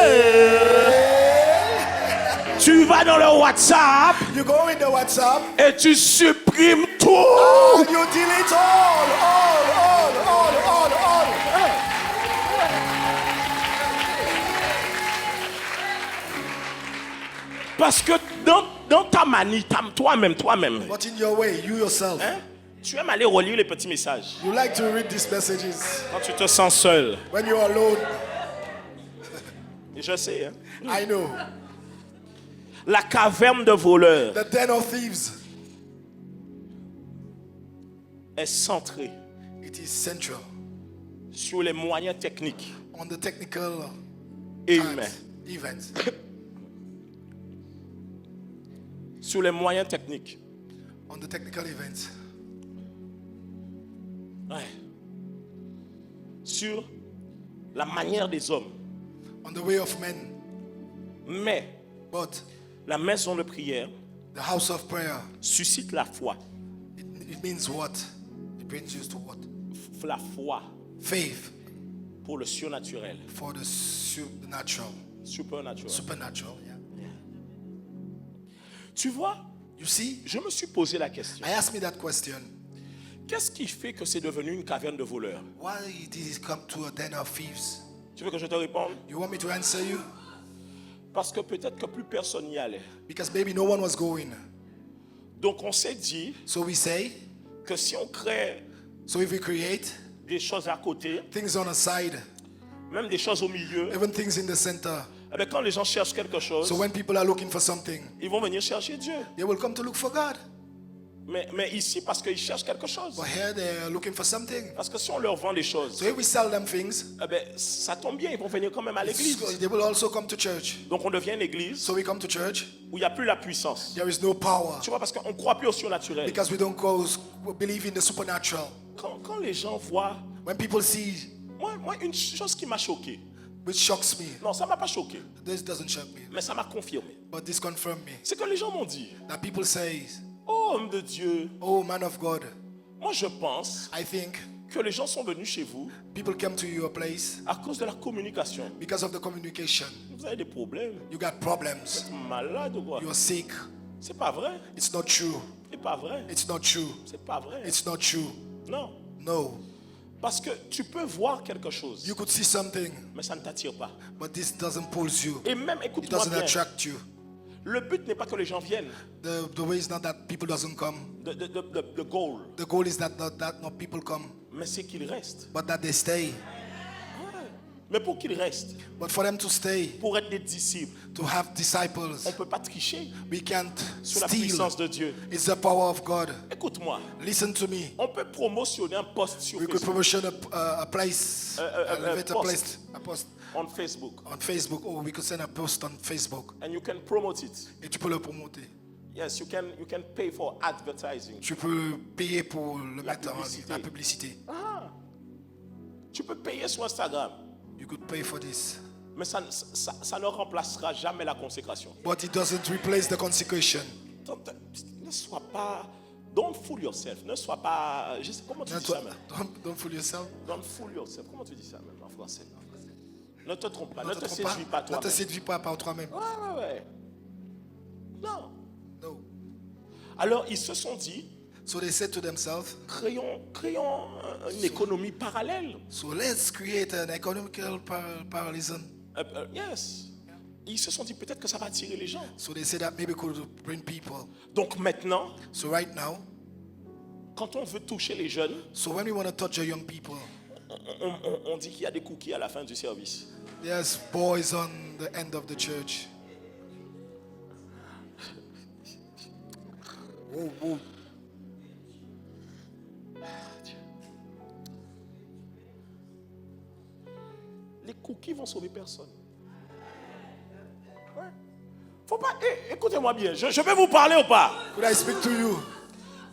Tu vas dans le WhatsApp You go in the WhatsApp. et tu supprimes tout. And you delete all. Parce que dans ta manie, toi-même, But in your way, you yourself, hein, tu aimes aller relire les petits messages. you like to read these messages Quand tu te sens seul. when you're alone. Et je sais, hein. I know. La caverne de voleurs The den of thieves. est centrée It is central sur les moyens techniques on the technical et humains. events. Sur les moyens techniques. On the technical events. Ouais. Sur la manière des hommes. On the way of men. Mais But la maison de prière the house of prayer, suscite la foi. it means what? It brings you to what? La foi Faith pour le surnaturel. for the supernatural. Supernatural. Supernatural, yeah. Tu vois, You see, je me suis posé la question. I asked me that question. Qu'est-ce qui fait que c'est devenu une caverne de voleurs? Why did it come to a den of thieves? Tu veux que je te réponde? You want me to answer you? Parce que peut-être que plus personne n'y allait. Because maybe no one was going. Donc on s'est dit So we say, que si on crée so if we create des choses à côté, things on the side, même des choses au milieu, even things in the center. eh bien, quand les gens cherchent quelque chose, So when people are looking for something, ils vont venir chercher Dieu. they will come to look for God. Mais ici, parce qu'ils cherchent quelque chose. But here they are looking for something. Parce que si on leur vend des choses, So if we sell them things, eh bien, ça tombe bien, ils vont venir quand même à l'église. they will also come to church. Donc on devient une église So we come to church, où il n'y a plus la puissance. there is no power. Tu vois, parce qu'on ne croit plus au surnaturel. Because we don't believe in the supernatural. Quand les gens voient... When people see, Moi, une chose qui m'a choqué. which shocks me, Non, ça ne m'a pas choqué. this doesn't shock me, Mais ça m'a confirmé. but this confirms me. C'est que les gens m'ont dit, That people say, oh homme de Dieu, oh man of God, moi je pense I think que les gens sont venus chez vous people came to your place à cause de la communication. because of the communication. Vous avez des problèmes. You got problems. Malade ou quoi? You're sick. C'est pas vrai. It's not true. C'est pas vrai. It's not true. C'est pas vrai. It's not true. Non. No. Parce que tu peux voir quelque chose, You could see something, mais ça ne t'attire pas. but this doesn't pull you. Et même, It écoute-moi doesn't bien, attract you. le but n'est pas que les gens viennent. The way is not that people doesn't come. The goal, The goal is that not people come, mais c'est qu'ils restent. but that they stay. Mais pour qu'ils restent, But for them to stay, pour être des disciples, to have on disciples, ne peut pas tricher we can't sur la steal. puissance de Dieu. It's the power of God. Écoute-moi, Listen to me. on peut promotionner un post sur We could Facebook, promotion a place, elevate a post. place, a post on Facebook, on Facebook, or we could send a post on Facebook. and you can promote it. Et tu peux le promoter. Yes, you can pay for advertising. Tu peux payer pour le La mettre en ligne, publicité. la publicité. Tu peux payer sur Instagram, You could pay for this. mais ça ne remplacera jamais la consécration. But it doesn't replace the consecration. Donc, ne sois pas... Don't fool yourself. Ne sois pas... Je sais, comment tu dis ça même? Don't fool yourself. Don't fool yourself. Comment tu dis ça même en français? Ne te trompe pas. Ne Ne te te trompe pas. séduis pas Ne te toi-même. séduis pas par toi-même. Ouais. Non. No. Alors, ils se sont dit, So they said to themselves, créons une économie parallèle. so let's create an economical parallelism. Yes. Ils se sont dit peut-être que ça va attirer les gens. So they said that maybe it could bring people. Donc maintenant, So right now, quand on veut toucher les jeunes, so when we want to touch the young people, on dit qu'il y a des cookies à la fin du service. there's boys on the end of the church. Oh, oh. Les cookies vont sauver personne. Ouais. Faut pas. Écoutez-moi bien. Je vais vous parler ou pas? Could I speak to you?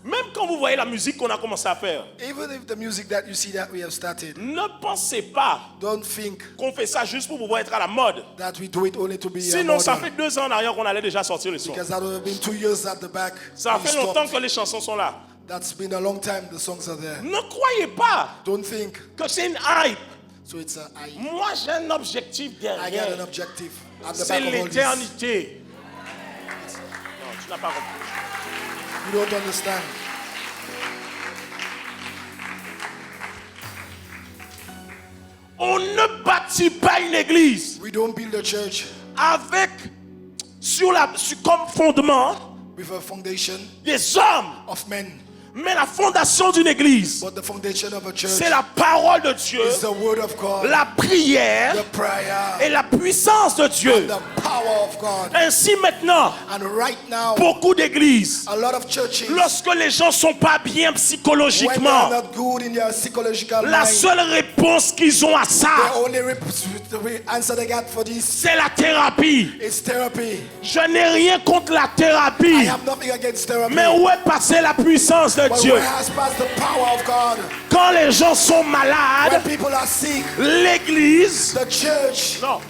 Même quand vous voyez la musique qu'on a commencé à faire, Even if the music that you see that we have started, ne pensez pas don't think qu'on fait ça juste pour pouvoir être à la mode. that we do it only to be Sinon, ça modern. fait 2 ans en arrière qu'on allait déjà sortir les sons. Because that would have been 2 years at the back. Ça We fait longtemps stopped. que les chansons sont là. That's been a long time the songs are there. Ne croyez pas Don't think. que c'est une hype. So it's a I Moi, j'ai un objectif got an derrière. objective at the C'est back of all this. l'éternité. Non, tu n'as pas compris. You don't understand. On ne bâtit pas une église We don't build a church avec comme fondement with a foundation des hommes. of men, Mais la fondation d'une église, but the foundation of a church c'est la parole de Dieu, is the word of God, la prière the prayer, et la puissance de Dieu. the power of God. Ainsi maintenant, And right now, beaucoup d'églises, a lot of churches, lorsque les gens sont pas bien when psychologiquement, they're not good in their psychological la mind, seule réponse qu'ils ont à the ça, only answer they got for this c'est la thérapie. is therapy. Je n'ai rien contre la I thérapie, have nothing against therapy. mais où est passée la puissance de But Dieu? where has passed the power of God? Quand les gens sont When malades, people are sick, l'église, the church, non,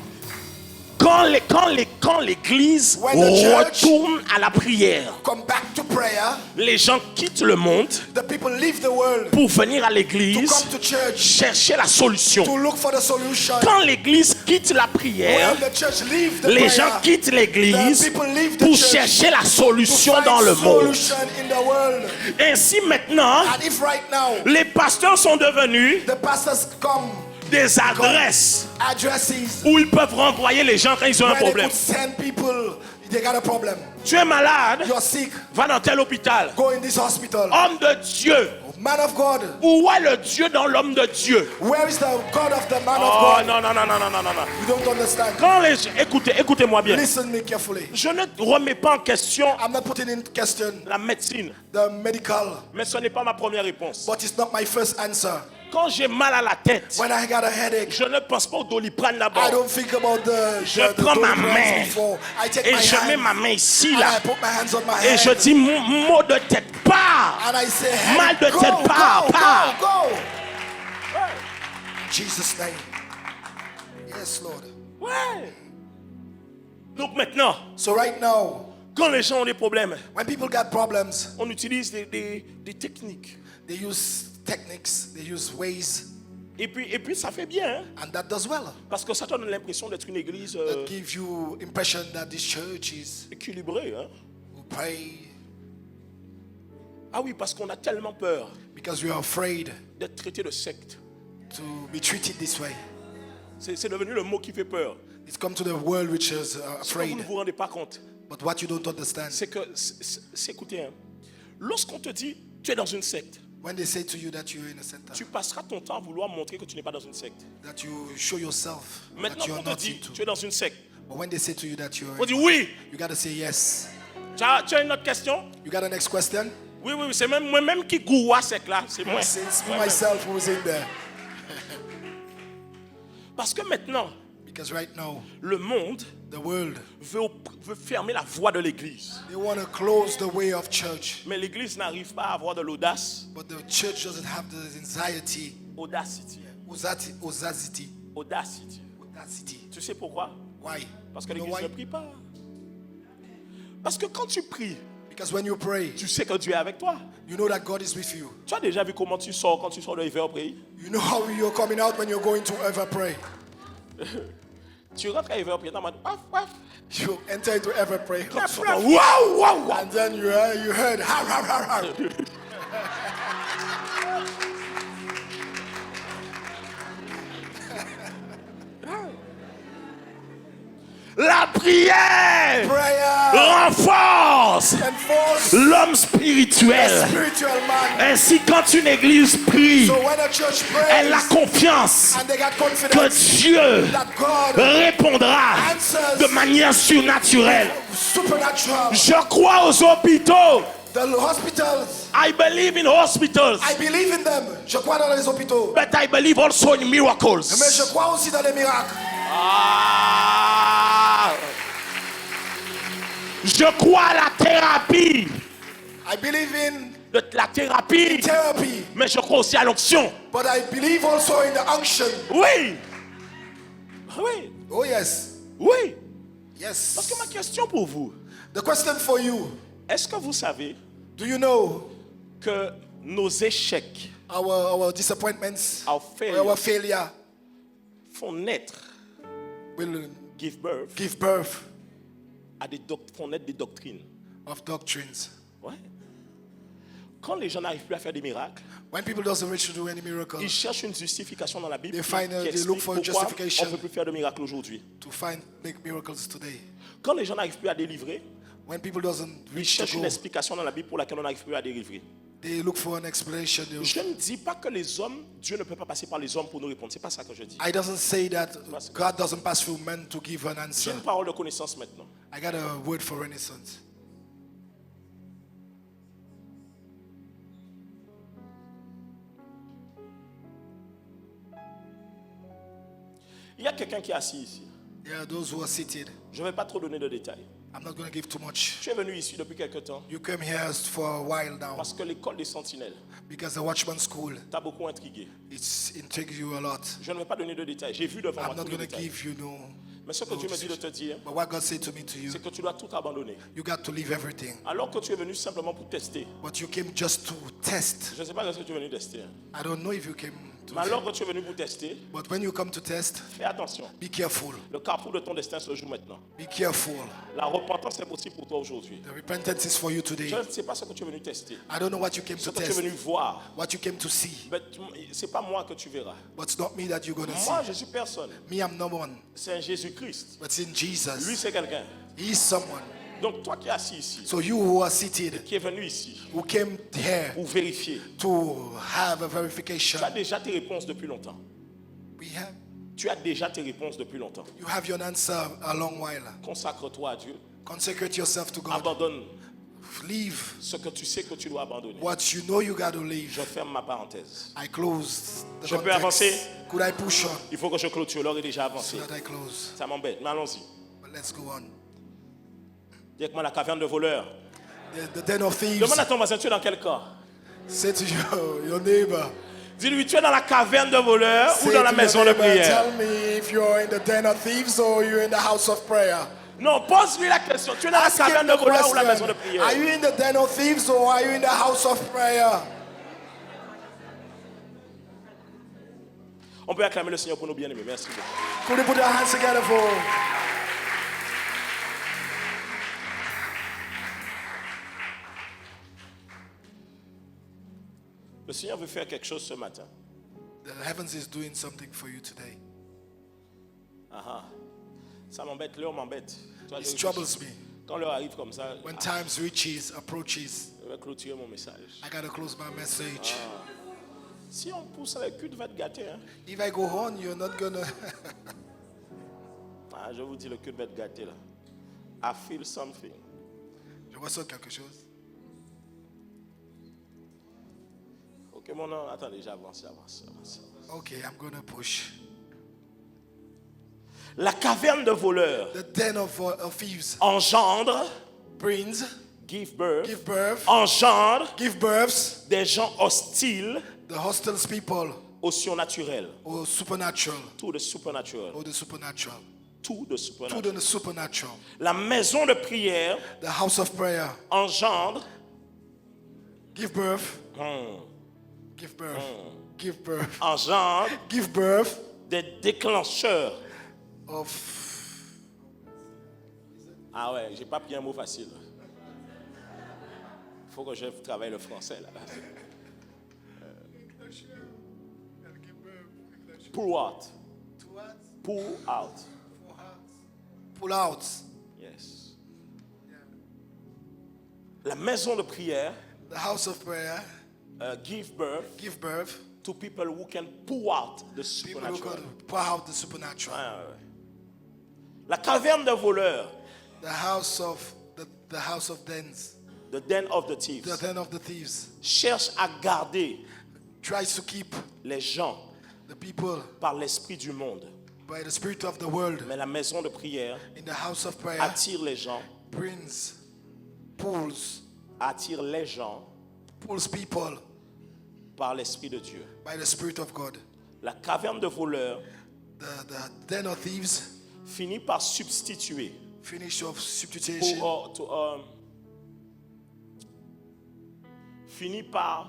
quand l'église When the church retourne à la prière, come back to prayer, les gens quittent le monde the people leave the world pour venir à to l'église come to church chercher la solution. to look for the solution. Quand l'église quitte la prière, When the church leave the les prayer, gens quittent l'église the people leave the pour church chercher la to solution find dans le monde. solution in the world. Ainsi maintenant, And if right now les pasteurs sont devenus the pastors come des adresses addresses où ils peuvent renvoyer les gens quand ils ont un where they problème. could send people, they got a problem. Tu es malade, You're sick, va dans tel hôpital. go in this hospital. Homme de Dieu, Man of God, où est le Dieu dans l'homme de Dieu? where is the God of the man Oh of God? non, non, non, non, non, non, non, non. You don't understand. Quand écoutez-moi bien. Listen me carefully. Je ne remets pas en question I'm not putting in question la médecine, the medical, mais ce n'est pas ma première réponse. but it's not my first answer. Quand j'ai mal à la tête, When I got a headache, je ne pense pas au Doliprane I d'abord. don't think about Je the prends ma Doliprane main before. I take et my je mets hand ma main ici, and là. I put my hands on my Et je head dis, mot de tête, pars. and I say, Mal hey, de tête, go, pars, go, pars. go, go. In Jesus' name. Yes, Lord. Ouais. Donc maintenant, So right now, quand les gens ont des problèmes, when people got problems, on utilise des techniques. they use techniques, they use ways, Et puis ça fait bien, hein? and that does well. Parce que ça donne l'impression d'être une église That gives you impression that this church is équilibrée. Hein? who pray Ah oui, parce qu'on a tellement peur because we are afraid d'être traité de secte. to be treated this way. C'est devenu le mot qui fait peur. It's come to the world which is Ce que vous afraid. ne vous rendez pas compte, But what you don't understand, c'est que, écoutez, hein, lorsqu'on te dit tu es dans une secte, when they say to you that you're in a center, tu passeras ton temps à vouloir montrer que tu n'es pas dans une secte. that you show yourself Maintenant that you're qu'on te not dit into. tu es dans une secte, But when they say to you that you're on dit in, oui. you got to say yes. Tu as une autre question? You got a next question? Oui, c'est même moi-même qui goûte secte là. C'est moi. It's me myself who's in there. Parce que maintenant, Because right now, le monde the world, veut fermer la voie de l'église. they want to close the way of church. Mais l'église n'arrive pas à avoir de l'audace. But the church doesn't have the anxiety, Audacity. audacity. Tu sais pourquoi? Why? Parce que You know l'église why? ne prie pas. Parce que quand tu pries, Because when you pray, tu sais que Dieu est avec toi. you know that God is with you. Tu as déjà vu comment tu sors quand tu sors de Ever Pray? You know how you're coming out when you're going to ever pray. Tu rentres à Ever Pray, tu as dit, waf, waf. You enter into ever pray. Quand tu sors, waouh, waouh, waouh. And then you heard, har, har, har, har. Prière Prayer renforce enforce l'homme the spirituel. spiritual man. Ainsi, quand une église prie, So when a church elle a prays confiance and they got que confidence Dieu that God répondra answers de manière surnaturelle. supernatural. Je crois aux hôpitaux. The hospitals, I believe in hospitals. I believe in them. Je crois dans les hôpitaux. But I believe also in Mais miracles. je crois aussi dans les miracles. Ah. Je crois à la thérapie. I believe in La thérapie. therapy, Mais je crois aussi à l'onction. but I believe also in the unction. Oui. Oui. Oh yes. Oui. Yes. Parce que ma question pour vous, The question for you, est-ce que vous savez do you know que nos échecs our disappointments, our our failure font naître, will give birth, give birth à font naître des doctrines? of doctrines? Ouais. Quand les gens n'arrivent plus à faire des miracles, When people doesn't reach to do any miracle, ils cherchent une justification dans la Bible They qui find they explique look for pourquoi justification. on ne peut plus faire de miracles aujourd'hui. to make miracles today. Quand les gens n'arrivent plus à délivrer, When people doesn't ils reach to cherchent une go, explication dans la Bible pour laquelle on n'arrive plus à délivrer. they look for an explanation. Je ne dis pas que les hommes, Dieu ne peut pas passer par les hommes pour nous répondre. C'est pas ça que je dis. I doesn't say that God doesn't pass through men to give an J'ai answer. une parole de connaissance maintenant. I got a word for renaissance. Il y a quelqu'un qui est assis ici. There are those who are seated. Je ne vais pas trop donner de détails. I'm not going to give too much. Tu es venu ici depuis quelque temps You came here for a while now parce que l'école des sentinelles because the Watchman School, t'a beaucoup intrigué. it's intrigued you a lot. Je ne vais pas donner de détails. J'ai vu devant moi I'm not tous les going to détails. give you no. Mais ce que Dieu me dit de te dire, But what God said to me to you, c'est que tu dois tout abandonner. you got to leave everything. Alors que tu es venu simplement pour tester. But you came just to test. Je ne sais pas ce que tu es venu tester. I don't know if you came to. Mais alors que tu es venu pour tester, But when you come to test, fais attention. be careful. Le carrefour de ton destin se joue maintenant. Be careful. La repentance est possible pour toi aujourd'hui. The repentance is for you today. Je ne sais pas ce que tu es venu tester. I don't know what you came Ce to que tu es venu test, voir. what you came to see. Ce n'est pas moi que tu verras. But it's not me that you're going to see. Moi, je suis personne. Me, I'm no one. C'est un Jésus-Christ. But it's in Lui, Jesus. c'est quelqu'un. He is someone. Donc, toi qui es assis ici, So you who are seated, qui est venu ici who came here pour vérifier, to have a verification, tu as déjà tes réponses depuis longtemps. Tu as déjà tes réponses depuis longtemps. you have your answer a long while. Consacre-toi à Dieu. Consecrate yourself to God. Abandonne Leave ce que tu sais que tu dois abandonner. what you know you got to leave. Je ferme ma parenthèse. I close the Je peux context. avancer? Could I push on Il faut que je clôture. L'heure est déjà avancée. so that I close? Ça m'embête, mais allons-y. But let's go on. Dis avec moi la caverne de voleurs. The den of thieves. Demande à ton voisin, tu es dans quel camp? Say to your neighbor. Dis-lui, tu es dans la caverne de voleurs ou Say dans la to maison your de neighbor, prière? tell me if you're in the den of thieves or you're in the house of prayer. Non, pose-lui la question. Tu es dans la Ask him caverne de the voleurs ou la maison de question. prière? Are you in the den of thieves or are you in the house of prayer? On peut acclamer le Seigneur pour nos bien-aimés. Merci beaucoup. Could you put your hands together for? Le Seigneur veut faire quelque chose ce matin. The heavens is doing something for you today. Ah, ça m'embête, l'heure m'embête. Tu vois, It troubles me. Quand l'heure arrive comme ça, When times approaches, je vais clôturer mon message. I gotta close my message. Si on pousse le cul, va te gâter. Hein? If I go on, you're not gonna. Ah, je vous dis, le cul va te gâter là. I feel something. Je ressens quelque chose. Ok, mon nom, attendez, j'avance. Okay, I'm gonna push. La caverne de voleurs The den of thieves engendre, brings, give birth, engendre give births, des gens hostiles the hostile people, au surnaturel. or supernatural, Tout de supernatural. or the supernatural, Tout de to supernatural. the supernatural. La maison de prière The house of prayer, engendre give birth, give birth, give birth des déclencheurs. of. Ah ouais, j'ai pas pris un mot facile. Il faut que je travaille le français là. Pull out. Pull out. Pull out. La maison de prière the house of prayer, give birth to people who can pour out the people who supernatural. can pour out the supernatural. La caverne de voleurs, The house of dens, the den of the the thieves, den of the thieves, cherche à garder tries to keep les gens the people par l'esprit du monde. by the spirit of the world. Mais la maison de prière In the house of prayer, attire les gens, attire les gens pulls people par l'esprit de Dieu. by the spirit of God. La caverne de voleurs The den of thieves, finit par substituer finish of substitution, finit par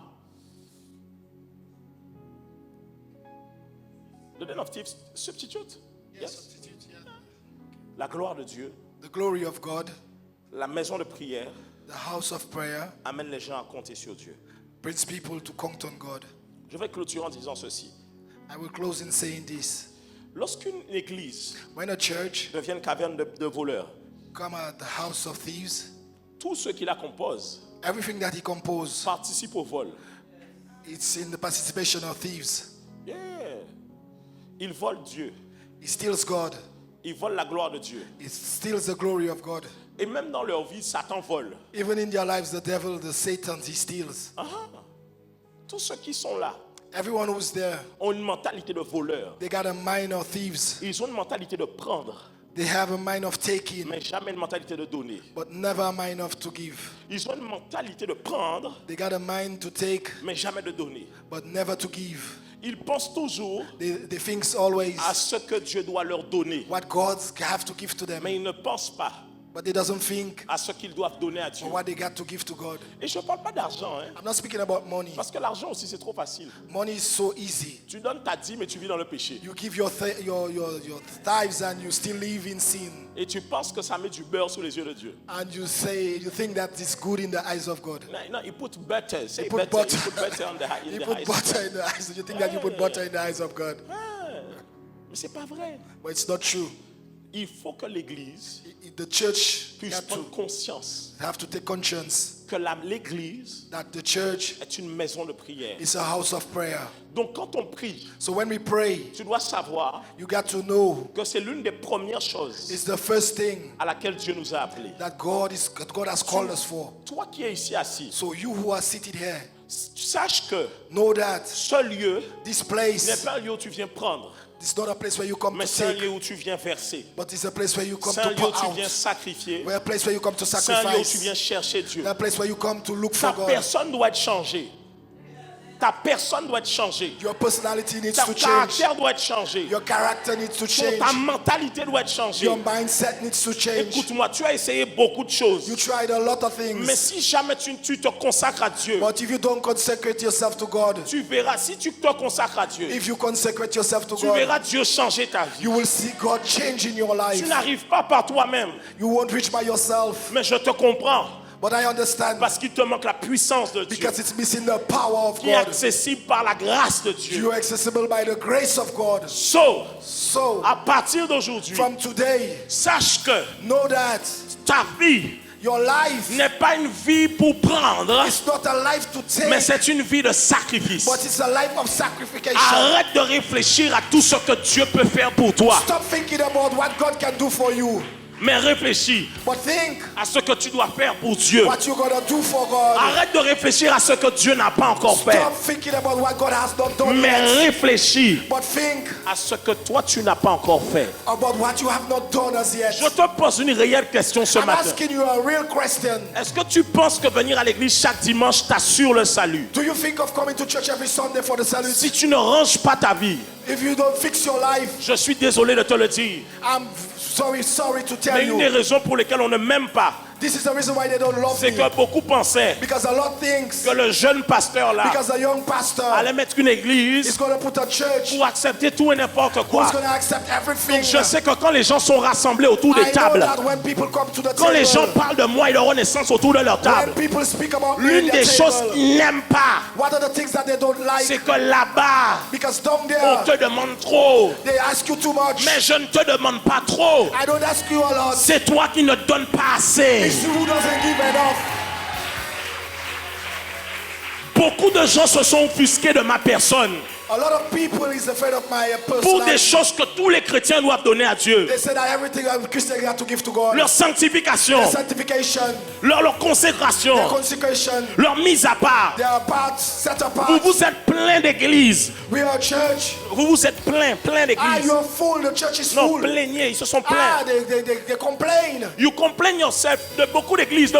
the den of thieves substitute. Yes. substitute, yeah. La gloire de Dieu, The glory of God, la maison de prière the house of prayer, amène les gens à compter sur Dieu. brings people to count on God. Je vais clôturer en disant ceci. I will close in saying this. Lorsqu'une église When a church devient une caverne de voleurs, come at the house of thieves, tous ceux qui la composent everything that he composed, participent au vol. it's in the participation of thieves. Yeah. Ils volent Dieu. He steals God. Ils volent la gloire de Dieu. He steals the glory of God. Et même dans leur vie, Satan vole. Even in their lives, the devil, the Satan, he steals. Tous ceux qui sont là Everyone who's there, ont une mentalité de voleur. they got a mind of thieves. Ils ont une mentalité de prendre, They have a mind of taking, mais jamais une mentalité de donner. but never a mind of to give. Ils ont une mentalité de prendre, They got a mind to take, mais jamais de donner. but never to give. Ils pensent toujours They think always à ce que Dieu doit leur donner, what God have to give to them, mais ils ne pensent pas but they doesn't think à ce qu'ils doivent donner à Dieu. on what they got to give to God. Et je ne parle pas d'argent, hein, I'm not speaking about money. parce que l'argent aussi c'est trop facile. Money is so easy. Tu donnes ta dîme et tu vis dans le péché. You give your tithes and you still live in sin. Et tu penses que ça met du beurre sous les yeux de Dieu. And you think that it's good in the eyes of God. No, he put butter. Say put butter. butter. He put butter on the You in the put eyes. butter in the eyes. You think that you put butter in the eyes of God. Mais c'est pas vrai. But it's not true. Il faut que l'Église The church puisse have prendre conscience to take conscience que l'Église that the church est une maison de prière. is a house of prayer. Donc quand on prie, So when we pray, tu dois savoir you got to know que c'est l'une des premières choses it's the first thing à laquelle Dieu nous a appelés. that God has called us for. Toi qui es ici assis, So you who are seated here, sache que know that ce lieu this n'est place pas un lieu où tu viens prendre, is not a place where you come mais to c'est un take, lieu où tu viens verser. but it's a place where you come C'est un to lieu où pour tu viens out. sacrifier. Where a place where you come to C'est un lieu où tu sacrifice. viens chercher Dieu. A place where you come to look Ta for God. personne doit être changée. Ta personne doit être changée. Your personality needs Ta to change. caractère doit être changé. Your character needs to change. Ta mentalité doit être changée. Your mindset needs to change. Écoute-moi, tu as essayé beaucoup de choses. You tried a lot of Mais things. si jamais tu te consacres à Dieu, But if you don't consecrate yourself to God, tu verras, si tu te consacres à Dieu, if you consecrate yourself to tu God, verras Dieu changer ta vie. you will see God change in your life. Tu n'arrives pas par toi-même, You won't reach by yourself. mais je te comprends. But I understand Parce qu'il te manque la puissance de Dieu, because it's missing the power of qui est God. accessible par la grâce de Dieu. You are accessible by the grace of God. So, À partir d'aujourd'hui, from today, sache que know that ta vie your life n'est pas une vie pour prendre, is not a life to mais take, c'est une vie de sacrifice. but it's a life of sacrification. Arrête de réfléchir à tout ce que Dieu peut faire pour toi, Stop thinking about what God can do for you, mais réfléchis but think à ce que tu dois faire pour Dieu. what you're going to do for God. Arrête de réfléchir à ce que Dieu n'a pas encore fait, Stop thinking about what God has not done mais yet, réfléchis but think à ce que toi tu n'as pas encore fait. about what you have not done as yet. Je te pose une réelle question ce I'm matin. asking you a real question. Est-ce que tu penses que venir à l'église chaque dimanche t'assure le salut? Do you think of coming to church every Sunday for the salute? Si tu ne ranges pas ta vie, If you don't fix your life, je suis désolé de te le dire, I'm sorry to tell mais une des you. raisons pour lesquelles on ne m'aime pas, This is the reason why they don't love c'est me. que beaucoup pensaient Because a lot thinks, que le jeune pasteur là because a young pastor allait mettre une is église going to put a church pour accepter tout et n'importe quoi. who's going to accept everything. Je sais que quand les gens sont rassemblés autour des I know tables, that when people come to the quand les gens table, parlent de moi et de renaissance autour de leur table, when people speak about me l'une at des their choses table, qu'ils n'aiment pas, what are the things that they don't c'est like? que là-bas, Because down on there, te demande trop. they ask you too much. Mais je ne te demande pas trop. I don't ask you a lot. C'est toi qui ne donnes pas assez. It's you who doesn't give enough. Beaucoup de gens se sont offusqués de ma personne. A lot of people is afraid of my Pour des personality. choses que tous les chrétiens doivent donner à Dieu. They say that everything a Christian have to give to God. Leur sanctification, Their sanctification, leur consécration, their consecration, leur mise à part. their parts set apart. Vous êtes plein d'églises. We are a church. Vous êtes plein Ah, d'églises. you're full. The church is Non, full. plaignez, ils se sont Ah, plaints. they complain You complain yourself de beaucoup d'églises,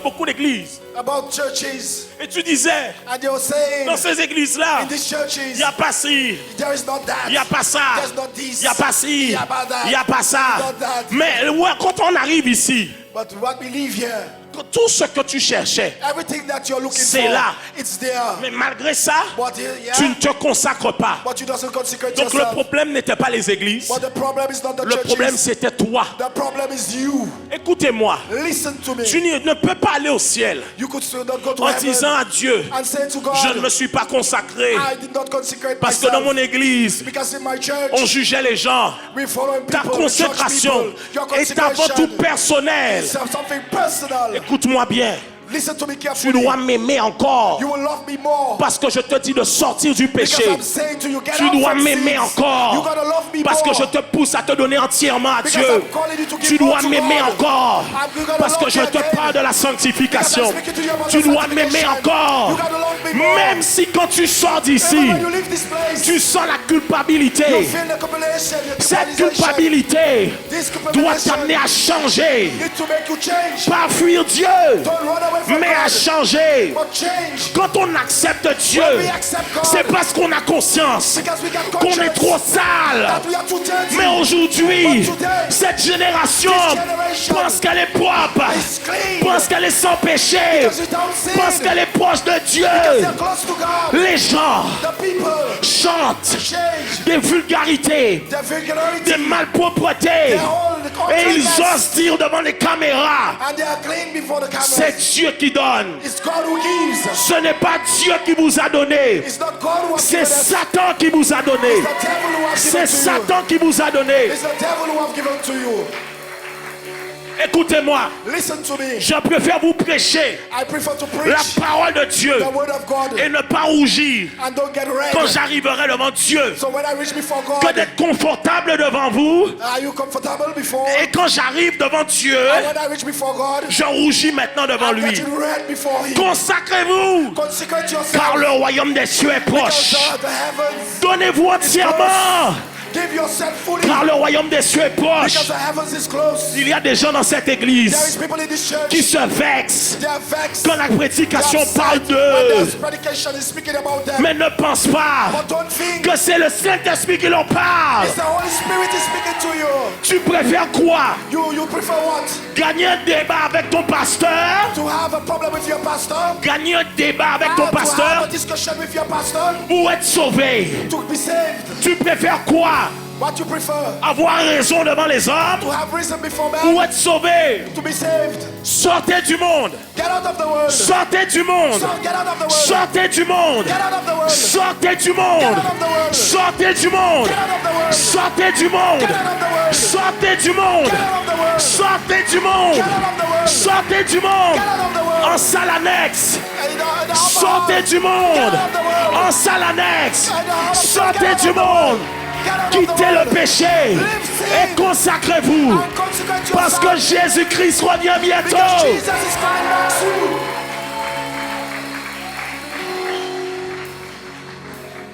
about churches. Et tu disais, And they were saying, dans ces églises-là, in these il churches, n'y a pas ci, there is not that. il n'y a pas ça, There's not this. il n'y a pas ci, Yeah, about that. il n'y a pas ça. Not that. Mais ouais, quand on arrive ici, But what we live here, tout ce que tu cherchais, everything that you're looking c'est for, là. it's there. Mais malgré ça, But yeah, tu ne te consacres pas. but you doesn't consecrate Donc le yourself. problème n'était pas les églises, But the problem is not the le churches. problème c'était toi. The problem is you. Écoutez-moi, Listen to me. tu ne peux pas aller au ciel You could still not go to en heaven disant à Dieu, and say to God, je ne me suis pas consacré I did not consecrate parce que dans myself mon église, because in my church on jugeait les gens. we following Ta people, we judge consécration people. Your est avant tout consecration personnelle. is something personal. Écoute-moi bien, Listen to me tu carefully. dois m'aimer encore You will love me more. parce que je te dis de sortir du Because péché. I'm saying to you, get Tu out dois from m'aimer sins. encore You gotta love me parce que more. je te pousse à te donner entièrement à Because Dieu. I'm calling you to give Tu more dois to m'aimer God. encore You gotta parce que love je me te again. parle de la sanctification. Because I'm speaking to you about Tu the dois m'aimer sanctification. encore. You gotta love me more. Même si quand tu sors d'ici, Even when you leave this place, tu sens la you culpabilité. feel the compilation, the Cette compilation. culpabilité This doit compilation t'amener à changer. need to make you change. Pas fuir Dieu, Don't run away from mais à God, changer. but change. Quand on accepte Dieu, When we accept God, c'est parce qu'on a conscience because we got qu'on est conscience trop sale. that we are too dirty. Mais aujourd'hui, But today, cette génération this generation pense qu'elle est propre, is clean. pense qu'elle est sans péché, Because without sin, pense qu'elle est proche de Dieu. they're close to God. Les gens The people chantent change des vulgarités, their vulgarity, des malpropretés, their whole et ils uncleanness, osent dire devant les caméras, and they are clean before the cameras. c'est Dieu qui donne. It's God who gives. Ce n'est pas Dieu qui vous a donné, It's not God who has c'est given us. Satan qui vous a donné. It's the devil who has C'est given to you. Satan qui vous a donné. It's the devil who has given to you. Écoutez-moi, Listen to me. je préfère vous prêcher I prefer to la preach parole de Dieu the word of God et ne pas rougir and don't get quand red. j'arriverai devant Dieu So when I reach before que God, d'être confortable devant vous. are you comfortable before? Et quand j'arrive devant Dieu, And when I reach before God, je rougis maintenant devant I'm lui. getting red before Him. Consacrez-vous, Consecrate car yourself. le royaume des cieux est proche. Because the heavens, Donnez-vous entièrement, give yourself fully. car le royaume des cieux est Because proche. the heavens is close. Il y a des gens dans cette There is église people in this church. qui se vexent They are vexed. quand la prédication They are parle sad when d'eux, the predication is speaking about them. mais ne pense pas But don't think que c'est le Saint-Esprit qui leur parle. it's the Holy Spirit is speaking to you. Tu préfères quoi? You prefer what? Gagner un débat avec ton pasteur? To have a problem with your pastor? Gagner un débat avec ton To have pasteur? a discussion with your pastor? Ou être sauvé? To be saved? Tu préfères quoi? What you prefer? Avoir raison devant les hommes? To have reason before Ou man? être sauvé? To be saved? Sortez du monde! Get out of the world. Sortez du monde! So get out of the world. Sortez du monde! Get out of the world. Sortez du Get monde! out of the world. Sortez du monde! Get out of the world. Sortez du monde! Get out of the world. Sortez du monde! Get out of the world. Sortez du monde! Get out of the world. Sortez du monde! Get out of the world. En salle annexe! In the upper Sortez hall. du monde! Get out of the world. En salle annexe! In the upper- Sortez Get out du of the monde! world. Get out of the Quittez le world. péché et consacrez-vous And consecrate parce que yourself. Jésus-Christ revient bientôt. Because Jesus is coming back soon.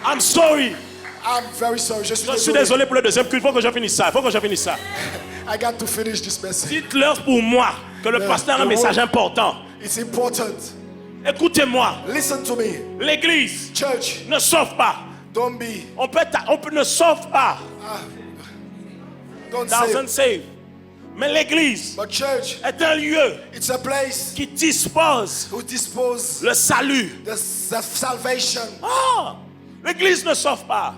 I'm sorry. I'm very sorry. Je Je suis désolé pour le deuxième culte. Il faut que je finisse ça. Il faut que je finisse ça. I got to finish this message. Dites-leur pour moi que le pasteur a un message important. It's important. Écoutez-moi. Listen to me. L'église Church, ne sauve pas. don't be. Ne sauve pas. Don't say. Doesn't save. Mais l'église But church, est un lieu it's a place qui dispose who dispose le salut. the salvation. Ah, l'église ne sauve pas.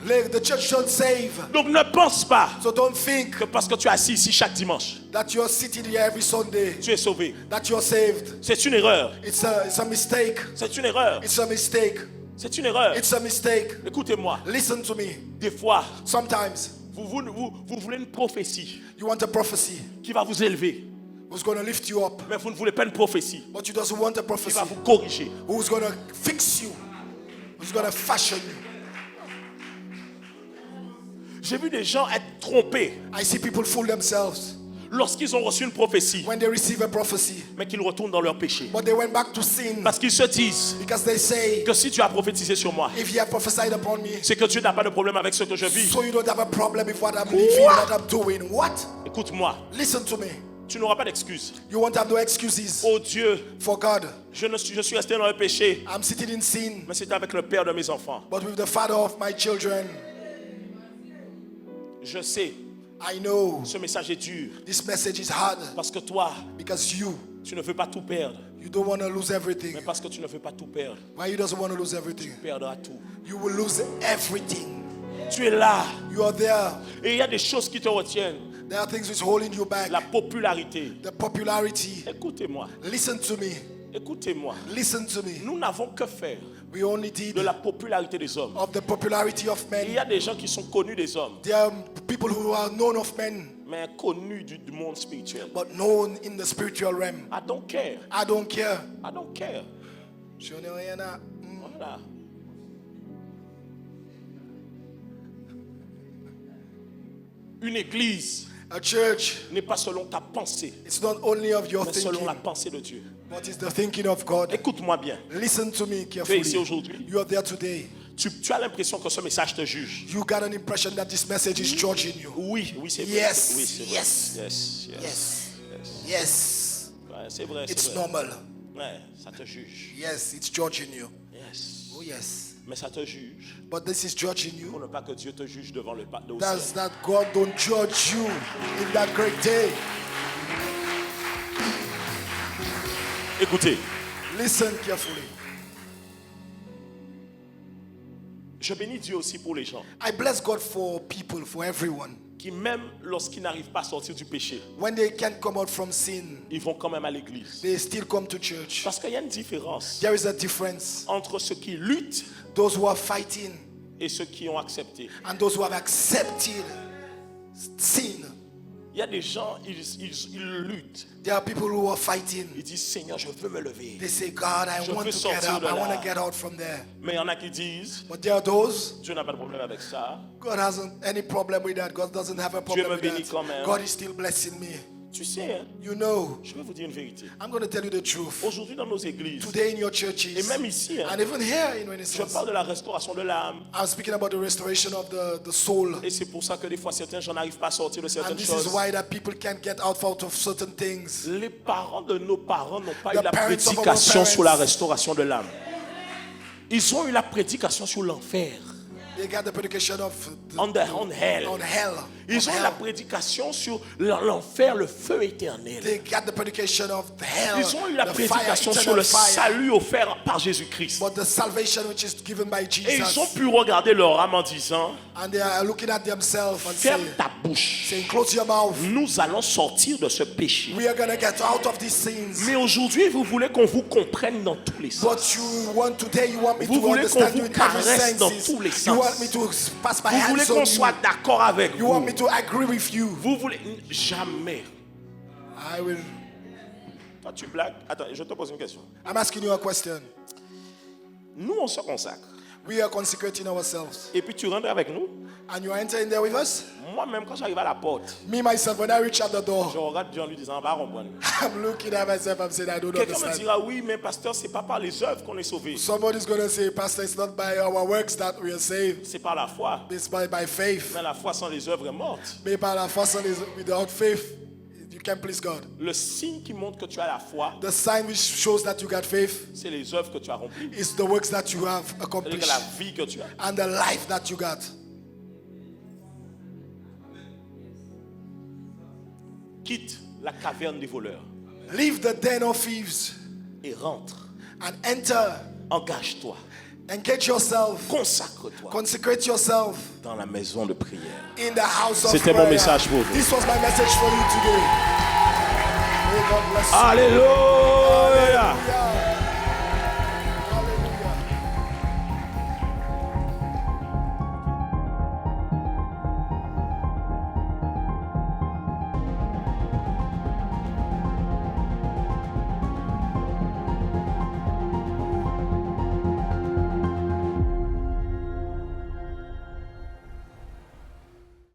The church don't save. Donc ne pense pas So don't think que parce que tu es assis ici chaque dimanche, that you're sitting here every Sunday, tu es sauvé. that you're saved. C'est une erreur. It's a mistake. C'est une erreur. It's a mistake. C'est une erreur. It's a mistake. Écoutez-moi. Listen to me. Des fois, Sometimes vous voulez une prophétie you want a prophecy qui va vous élever. who's going to lift you up, Mais vous ne voulez pas une prophétie but you doesn't want a qui prophecy va vous corriger. who's going to fix you. who's going to fashion you. J'ai vu des gens être trompés I see people fool themselves lorsqu'ils ont reçu une prophétie, when they receive a prophecy, mais qu'ils retournent dans leur péché. but they went back to sin Parce qu'ils se disent because they say, que si tu as prophétisé sur moi, if you have prophesied upon me, c'est que Dieu n'a pas de problème avec ce que je vis. so you don't have a problem with what I'm living, what I'm doing. What? Écoute-moi, Listen to me. tu n'auras pas d'excuses. You won't have no excuses Oh Dieu, for God. je suis resté dans le péché, I'm sitting in sin, mais c'était avec le père de mes enfants. but with the father of my children. Je sais, I know ce message est dur, this message is hard parce que toi, because tu ne veux pas tout perdre. you don't want to lose Mais everything. parce que tu ne veux pas tout perdre, Why you doesn't want to lose everything? tu perdras tout. You will lose everything. Tu es là, You are there. et il y a des choses qui te retiennent. There are things which holding you back. La popularité. The popularity. Écoutez-moi, Listen to me. écoutez-moi. Listen to me. Nous n'avons que faire We only did de la popularité des hommes. of the popularity of Il y men. a des gens qui sont connus des hommes, There are people who are known of men, mais connus du monde spirituel. but known in the spiritual realm. I don't care. I don't care. I don't care. Je n'ai rien à- Voilà. Une église A church, n'est pas selon ta pensée, it's not only of your mais selon thinking, la pensée de Dieu. but it's the thinking of God. Écoute-moi bien. Listen to me Tu es ici carefully. aujourd'hui. You are there today. Tu as l'impression que ce message te juge. You got an impression that this message is judging you. Oui, oui, c'est vrai. Yes, Oui, c'est vrai. yes. Yes, yes. Yes. Yes. Ouais, c'est vrai, It's c'est vrai. normal. Ouais, ça te juge. Yes, it's judging you. Yes. Oh, yes. Mais ça te juge. But this is judging you. Pour ne pas que Dieu te juge devant le ciel. Does that God don't judge you in that great day? Écoutez, Listen carefully. je bénis Dieu aussi pour les gens I bless God for people, for everyone. qui, même lorsqu'ils n'arrivent pas à sortir du péché, When they can't come out from sin, ils vont quand même à l'église. they still come to church. Parce qu'il y a une différence There is a difference. entre ceux qui luttent Those who are fighting et ceux qui ont accepté. and those who have accepted sin. Il y a des gens, ils luttent. There are people who are fighting. Ils disent, Seigneur, je veux me lever. They say, God, I Je want veux to get sortir up. de I want là. to get out from there. Mais il y en a qui disent, But there are those, Dieu n'a pas de problème avec ça. God hasn't any problem with that. God doesn't have a problem me with bénit that. quand même. God is still blessing me. Tu sais, hein, You know, je vais vous dire une vérité. I'm going to tell you the truth. Aujourd'hui, dans nos églises, Today in your et churches, même ici, hein, and even here in je Renaissance, parle de la restauration de l'âme. I'm speaking about the restoration of the soul. Et c'est pour ça que des fois, certains gens n'arrivent pas à sortir de certaines And this choses. is why that people can't get out of certain things. Les parents de nos parents n'ont pas The eu la parents of our prédication parents. sur la restauration de l'âme. Ils ont eu la prédication sur l'enfer. They got the predication of On hell. on hell. Ils ont eu la prédication sur l'enfer, le feu éternel. They got the predication of hell. Ils ont eu la the fire, prédication sur eternal le fire. salut offert par Jésus-Christ. But the salvation which is given by Et ils ont Jesus. pu regarder leur âme en disant, And they are looking at themselves and ferme saying, ta bouche. close your mouth. Nous allons sortir de ce péché. We are going to get out of these sins. Mais aujourd'hui, vous voulez qu'on vous comprenne dans tous les sens. But you want today, you want me Vous to voulez understand qu'on you vous in every caresse dans sense. tous les You sens. want me to pass my Vous voulez hands qu'on on soit you. d'accord avec You vous. want me to agree with you. Vous voulez... Jamais. I will. Toi, tu blagues. Attends, je te pose une question. I'm asking you a question. Nous, on se consacre. We are consecrating ourselves. Et puis tu rentres avec nous. And you are entering there with us? Moi-même, quand j'arrive à la porte, Me, myself, when I reach at the je door, regarde Dieu en lui disant, va comprendre. I'm looking at myself, I'm saying, I don't Quelqu'un me understand. dira, oui, mais pasteur, c'est pas par les œuvres qu'on est sauvé. Somebody's going to say, Pastor, it's not by our works that we are saved. C'est par la foi. It's by faith. Mais la foi sans les œuvres est morte. Mais par la façon without faith, you can't please God. Le signe qui montre que tu as la foi, The sign which shows that you got faith c'est les œuvres que tu as remplies. is the works that you have C'est-à-dire accomplished la vie que tu as. and the life that you got. Quitte la caverne des voleurs Leave the den of thieves et rentre. and enter. Engage-toi. Engage yourself. Consacre-toi Consecrate yourself dans la maison de prière. in the house of C'était mon prayer. message pour vous. This was my message for you today. May God bless you. Alléluia.